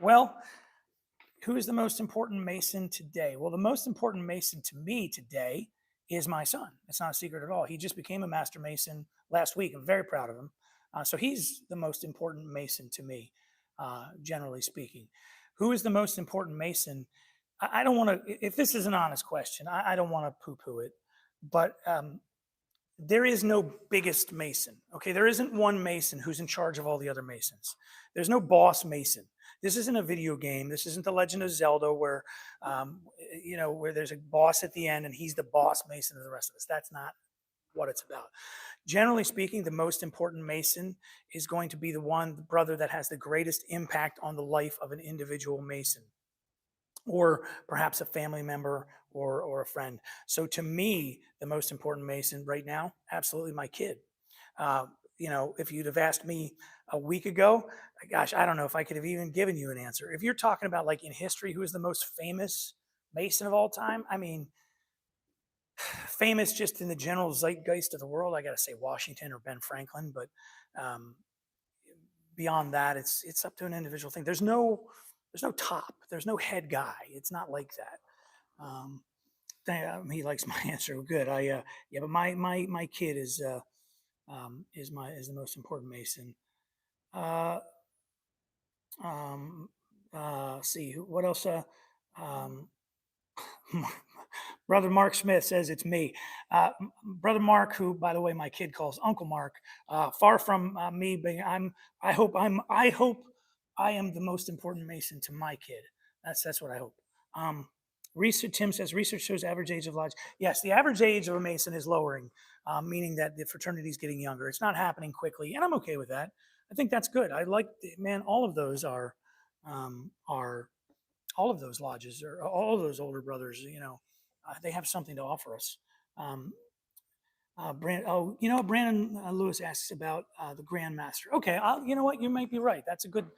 well, who is the most important Mason today? Well, the most important Mason to me today is my son. It's not a secret at all. He just became a Master Mason last week. I'm very proud of him. So he's the most important Mason to me, generally speaking. Who is the most important Mason? I don't want to, if this is an honest question, I don't want to poo poo it, but there is no biggest Mason. Okay. There isn't one Mason who's in charge of all the other Masons. There's no boss Mason. This isn't a video game. This isn't the Legend of Zelda where, where there's a boss at the end and he's the boss Mason of the rest of us. That's not what it's about. Generally speaking, the most important Mason is going to be the brother that has the greatest impact on the life of an individual Mason, or perhaps a family member or a friend. So to me, the most important Mason right now, absolutely my kid. If you'd have asked me a week ago, gosh, I don't know if I could have even given you an answer. If you're talking about like in history, who is the most famous Mason of all time? I mean, famous just in the general zeitgeist of the world, I got to say Washington or Ben Franklin. But um, beyond that, it's up to an individual thing. There's no top. There's no head guy. It's not like that. He likes my answer. Good. Yeah, but my kid is the most important Mason. Uh, see what else. Um, Brother Mark Smith says it's me. Brother Mark, who, by the way, my kid calls Uncle Mark. Far from me being, I hope I am the most important Mason to my kid. That's what I hope. Tim says research shows average age of lodge. Yes, the average age of a Mason is lowering, meaning that the fraternity is getting younger. It's not happening quickly, and I'm okay with that. I think that's good. I like, man, all of those are all of those lodges or all of those older brothers. They have something to offer us. Um, Brandon Lewis asks about the Grand Master. Okay, you know what? You might be right. It's a good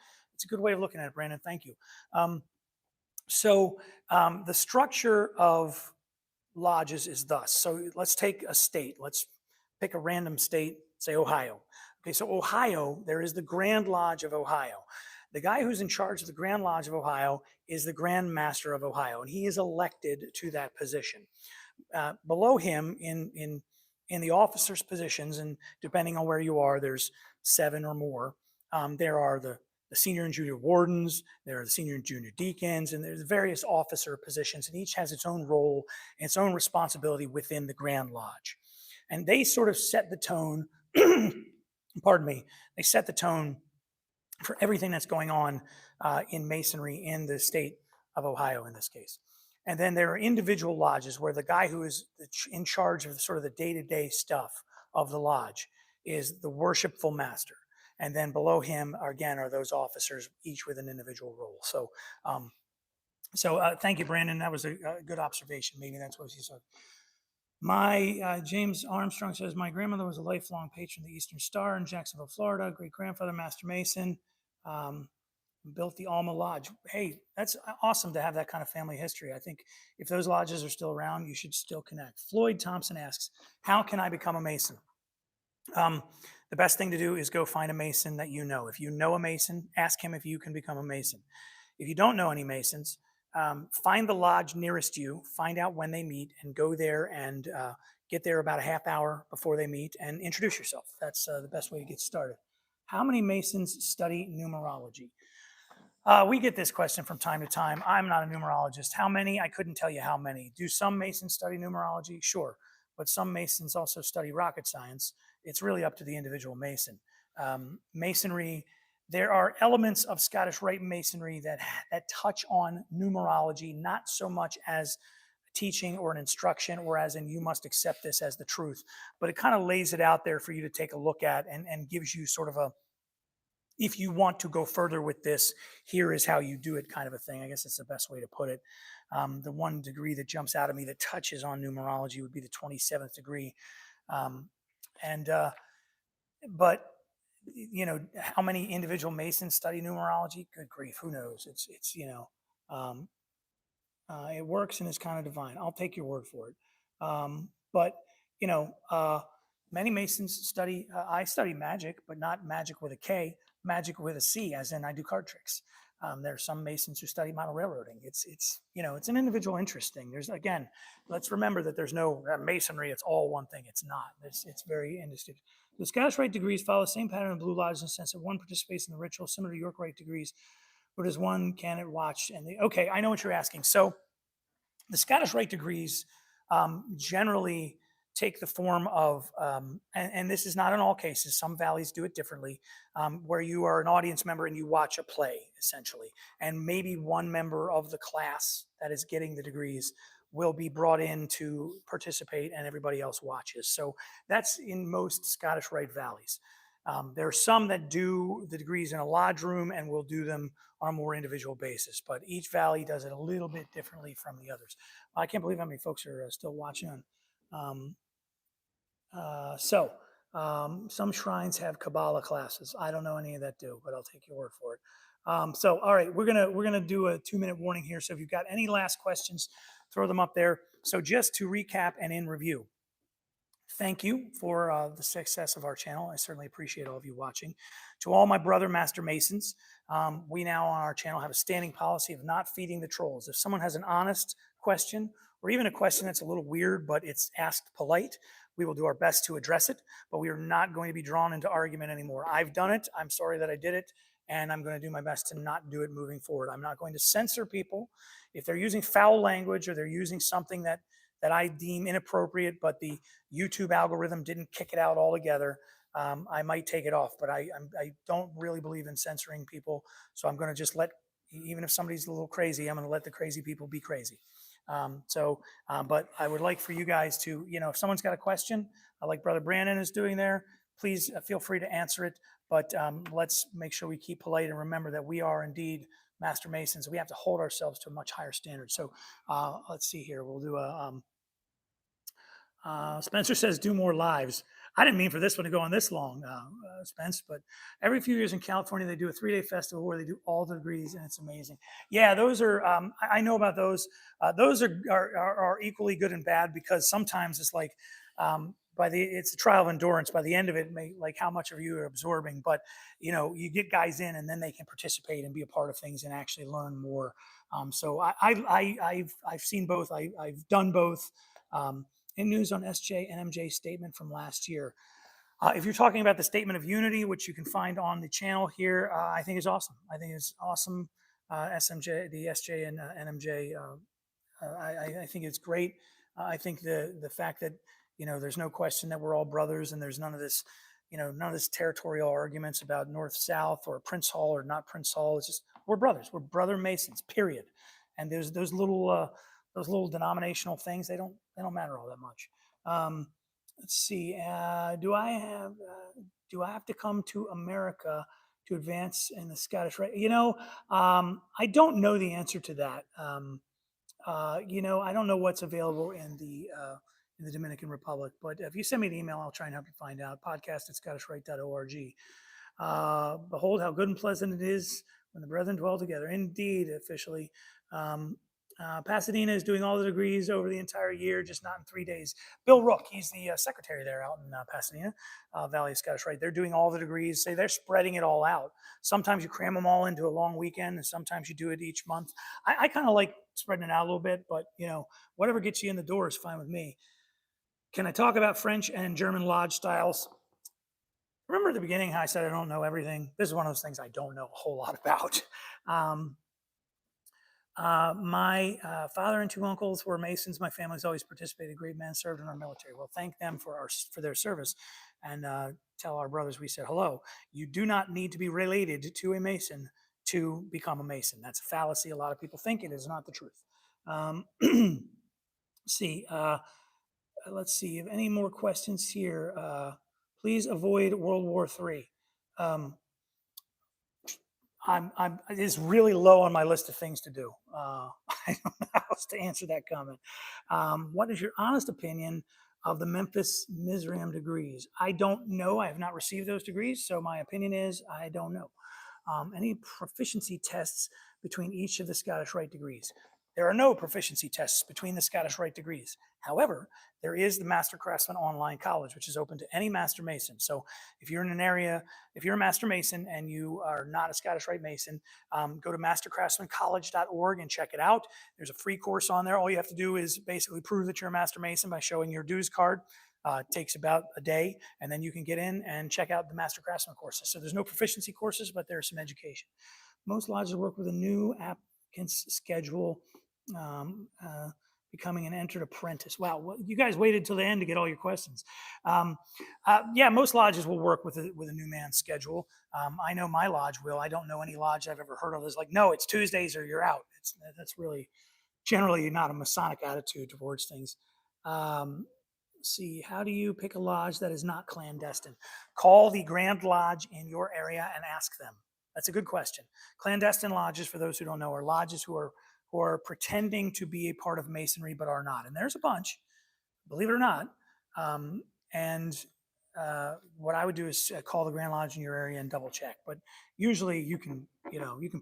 way of looking at it, Brandon. Thank you. Um, so the structure of lodges is thus. So let's take a state. Let's pick a random state, say Ohio. Okay, so Ohio, there is the Grand Lodge of Ohio. The guy who's in charge of the Grand Lodge of Ohio is the Grand Master of Ohio, and he is elected to that position. Below him, in the officers' positions, and depending on where you are, there's 7 or more. There are the senior and junior wardens, there are the senior and junior deacons, and there's various officer positions, and each has its own role and its own responsibility within the Grand Lodge. And they sort of set the tone, pardon me, they set the tone for everything that's going on in Masonry in the state of Ohio in this case. And then there are individual lodges where the guy who is in charge of sort of the day-to-day stuff of the lodge is the worshipful master. And then below him, again, are those officers, each with an individual role. So thank you, Brandon. That was a good observation. Maybe that's what he said. James Armstrong says, my grandmother was a lifelong patron of the Eastern Star in Jacksonville, Florida. Great grandfather, Master Mason, built the Alma Lodge. Hey, that's awesome to have that kind of family history. I think if those lodges are still around, you should still connect. Floyd Thompson asks, how can I become a Mason? The best thing to do is go find a Mason that you know. If you know a Mason, ask him if you can become a Mason. If you don't know any Masons, find the lodge nearest you, find out when they meet, and go there and get there about a half hour before they meet and introduce yourself. That's the best way to get started. How many Masons study numerology? We get this question from time to time. I'm not a numerologist. How many? I couldn't tell you how many. Do some Masons study numerology? Sure. But some Masons also study rocket science. It's really up to the individual Mason. Masonry, there are elements of Scottish Rite Masonry that touch on numerology, not so much as teaching or an instruction or as in you must accept this as the truth, but it kind of lays it out there for you to take a look at and gives you sort of a, if you want to go further with this, here is how you do it kind of a thing. I guess that's the best way to put it. The one degree that jumps out at me that touches on numerology would be the 27th degree. But how many individual Masons study numerology? Good grief, who knows? It works and is kind of divine. I'll take your word for it. But many Masons study. I study magic, but not magic with a K. Magic with a C, as in I do card tricks. There are some Masons who study model railroading. It's an individual interest thing. Again, let's remember that there's no Masonry. It's all one thing. It's not. It's very indistinct. The Scottish Rite degrees follow the same pattern of Blue Lodge in the sense that one participates in the ritual, similar to York Rite degrees, or does one can it watch? Okay, I know what you're asking. So the Scottish Rite degrees generally take the form of, and this is not in all cases, some valleys do it differently, where you are an audience member and you watch a play, essentially. And maybe one member of the class that is getting the degrees will be brought in to participate and everybody else watches. So that's in most Scottish Rite valleys. There are some that do the degrees in a lodge room and will do them on a more individual basis, but each valley does it a little bit differently from the others. I can't believe how many folks are still watching on. Some shrines have Kabbalah classes. I don't know any of that do, but I'll take your word for it. All right, we're gonna do a 2-minute warning here. So if you've got any last questions, throw them up there. So just to recap and in review, thank you for the success of our channel. I certainly appreciate all of you watching. To all my brother Master Masons, we now on our channel have a standing policy of not feeding the trolls. If someone has an honest question or even a question that's a little weird, but it's asked polite, we will do our best to address it, but we are not going to be drawn into argument anymore. I've done it. I'm sorry that I did it, and I'm going to do my best to not do it moving forward. I'm not going to censor people. If they're using foul language or they're using something that I deem inappropriate, but the YouTube algorithm didn't kick it out altogether, I might take it off. But I don't really believe in censoring people, so I'm going to just let, even if somebody's a little crazy, I'm going to let the crazy people be crazy. But I would like for you guys to, if someone's got a question, like Brother Brandon is doing there, please feel free to answer it. But let's make sure we keep polite and remember that we are indeed Master Masons. We have to hold ourselves to a much higher standard. So let's see here. We'll do a. Spencer says, do more lives. I didn't mean for this one to go on this long, Spence, but every few years in California, they do a 3-day festival where they do all the degrees, and it's amazing. Yeah, those are, I know about those. Those are equally good and bad, because sometimes it's like, it's a trial of endurance. By the end of it, like how much of you are absorbing, but you get guys in and then they can participate and be a part of things and actually learn more. So I've seen both. I've done both. In news on SJ and MJ statement from last year. If you're talking about the statement of unity, which you can find on the channel here, I think is awesome. I think it's awesome. The SJ and NMJ, I think it's great. I think the fact that there's no question that we're all brothers, and there's none of this, none of this territorial arguments about North South or Prince Hall or not Prince Hall. It's just we're brothers. We're brother Masons. Period. And there's those little denominational things, they don't matter all that much. Let's see. Do I have to come to America to advance in the Scottish Rite? I don't know the answer to that. I don't know what's available in the Dominican Republic, but if you send me an email, I'll try and help you find out. podcast@scottishrite.org. Behold how good and pleasant it is when the brethren dwell together. Indeed, officially. Pasadena is doing all the degrees over the entire year, just not in 3 days. Bill Rook, he's the secretary there out in Pasadena, Valley of Scottish Rite. They're doing all the degrees. They're spreading it all out. Sometimes you cram them all into a long weekend, and sometimes you do it each month. I kind of like spreading it out a little bit, but whatever gets you in the door is fine with me. Can I talk about French and German lodge styles? Remember at the beginning how I said I don't know everything? This is one of those things I don't know a whole lot about. My father and 2 uncles were Masons. My family's always participated. Great men served in our military. Well, thank them for their service, and tell our brothers we said hello. You do not need to be related to a Mason to become a Mason. That's a fallacy. A lot of people think it is not the truth. See, let's see. If any more questions here, please avoid World War III. It's really low on my list of things to do. I don't know how else to answer that comment. What is your honest opinion of the Memphis Mizraim degrees? I don't know. I have not received those degrees, so my opinion is I don't know. Any proficiency tests between each of the Scottish Rite degrees? There are no proficiency tests between the Scottish Rite degrees. However, there is the Master Craftsman Online College, which is open to any Master Mason. So if you're in an area, if you're a Master Mason and you are not a Scottish Rite Mason, go to mastercraftsmancollege.org and check it out. There's a free course on there. All you have to do is basically prove that you're a Master Mason by showing your dues card. It takes about a day, and then you can get in and check out the Master Craftsman courses. So there's no proficiency courses, but there's some education. Most lodges work with a new applicant's schedule, becoming an entered apprentice. Wow, well, you guys waited till the end to get all your questions. Yeah, most lodges will work with a new man's schedule. I know my lodge will. I don't know any lodge I've ever heard of that's like, no, it's Tuesdays or you're out. That's really generally not a Masonic attitude towards things. See, how do you pick a lodge that is not clandestine? Call the Grand Lodge in your area and ask them. That's a good question. Clandestine lodges, for those who don't know, are lodges who are pretending to be a part of Masonry but are not. And there's a bunch, believe it or not. What I would do is call the Grand Lodge in your area and double check. But usually you can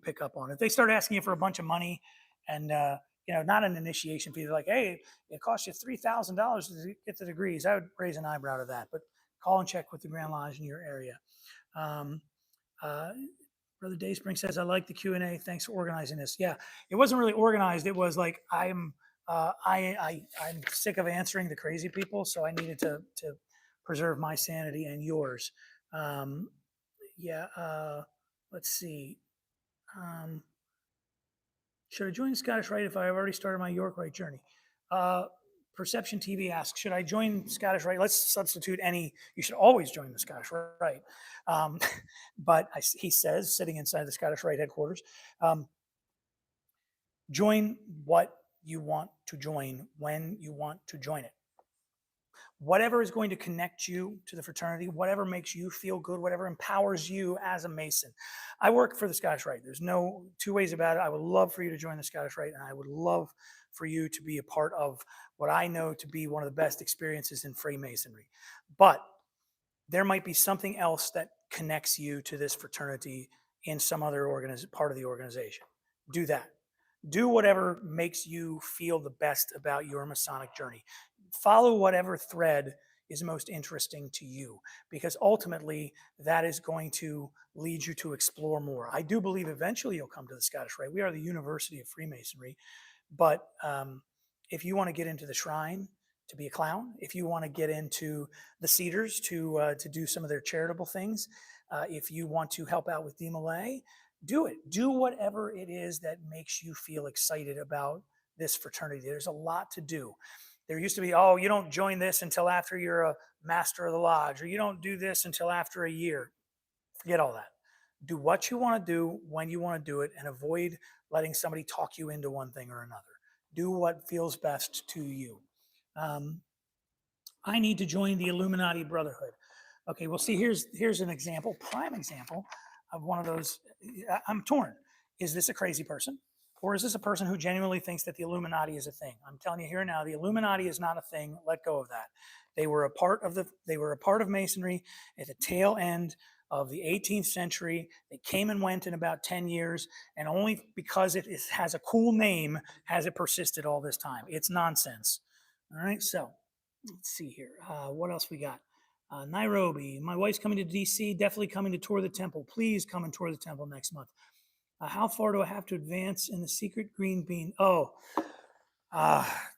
pick up on it. If they start asking you for a bunch of money and not an initiation fee, they're like, hey, it costs you $3,000 to get the degrees, I would raise an eyebrow to that. But call and check with the Grand Lodge in your area. Brother Dayspring says, I like the Q&A. Thanks for organizing this. Yeah, it wasn't really organized. It was like, I'm sick of answering the crazy people, so I needed to preserve my sanity and yours. Let's see. Should I join the Scottish Rite if I have already started my York Rite journey? Perception TV asks, should I join Scottish Rite? Let's substitute any. You should always join the Scottish Rite. But he says, sitting inside the Scottish Rite headquarters, join what you want to join when you want to join it. Whatever is going to connect you to the fraternity, whatever makes you feel good, whatever empowers you as a Mason. I work for the Scottish Rite. There's no two ways about it. I would love for you to join the Scottish Rite, and I would love for you to be a part of what I know to be one of the best experiences in Freemasonry. But there might be something else that connects you to this fraternity in some other part of the organization. Do that. Do whatever makes you feel the best about your Masonic journey. Follow whatever thread is most interesting to you, because ultimately that is going to lead you to explore more. I do believe eventually you'll come to the Scottish Rite. We are the University of Freemasonry, but if you want to get into the shrine to be a clown, if you want to get into the Cedars to do some of their charitable things, if you want to help out with DeMolay, do it. Do whatever it is that makes you feel excited about this fraternity. There's a lot to do. There used to be, oh, you don't join this until after you're a master of the lodge, or you don't do this until after a year. Forget all that. Do what you want to do when you want to do it, and avoid letting somebody talk you into one thing or another. Do what feels best to you. I need to join the Illuminati Brotherhood. Okay, well, see, here's an example, prime example of one of those. I'm torn. Is this a crazy person? Or is this a person who genuinely thinks that the Illuminati is a thing? I'm telling you here now, the Illuminati is not a thing. Let go of that. They were a part of Masonry at the tail end of the 18th century. They came and went in about 10 years, and only because it has a cool name has it persisted all this time. It's nonsense. All right, so let's see here. What else we got? Nairobi. My wife's coming to DC, definitely coming to tour the temple. Please come and tour the temple next month. How far do I have to advance in the secret green bean? Oh,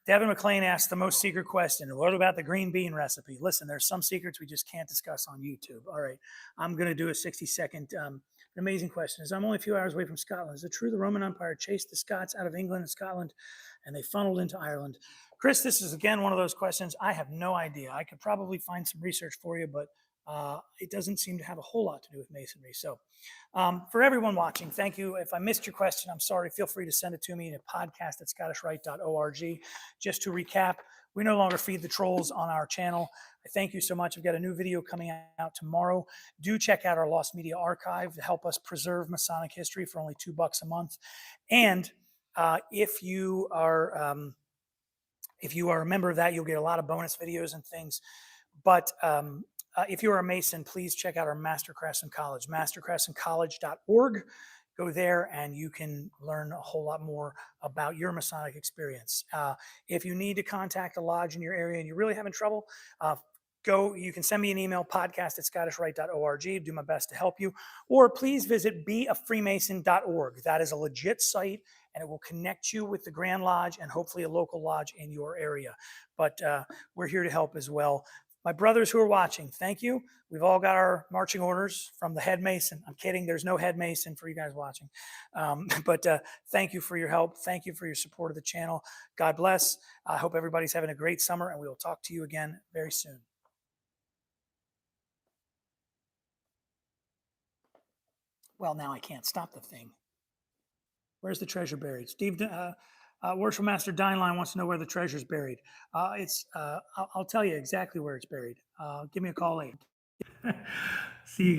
Devin McLean asked the most secret question. What about the green bean recipe? Listen, there's some secrets we just can't discuss on YouTube. All right, I'm going to do a 60-second. An amazing question is, I'm only a few hours away from Scotland. Is it true the Roman Empire chased the Scots out of England and Scotland, and they funneled into Ireland? Chris, this is again one of those questions. I have no idea. I could probably find some research for you, but it doesn't seem to have a whole lot to do with Masonry. So for everyone watching, thank you. If I missed your question, I'm sorry. Feel free to send it to me at podcast@scottishrite.org. Just to recap, we no longer feed the trolls on our channel. I thank you so much. I've got a new video coming out tomorrow. Do check out our Lost Media Archive to help us preserve Masonic history for only $2 a month. And if you are a member of that, you'll get a lot of bonus videos and things. But if you're a Mason, please check out our Master Crescent College, mastercrescentcollege.org. Go there and you can learn a whole lot more about your Masonic experience. If you need to contact a lodge in your area and you're really having trouble, you can send me an email, podcast@scottishrite.org. Do my best to help you. Or please visit beafreemason.org. That is a legit site, and it will connect you with the Grand Lodge and hopefully a local lodge in your area. But we're here to help as well. My brothers who are watching, thank you. We've all got our marching orders from the head Mason. I'm kidding. There's no head Mason for you guys watching. But thank you for your help. Thank you for your support of the channel. God bless. I hope everybody's having a great summer, and we will talk to you again very soon. Well, now I can't stop the thing. Where's the treasure buried? Steve, Worship Master Dineline wants to know where the treasure's buried. I'll tell you exactly where it's buried. Give me a call later. See you guys.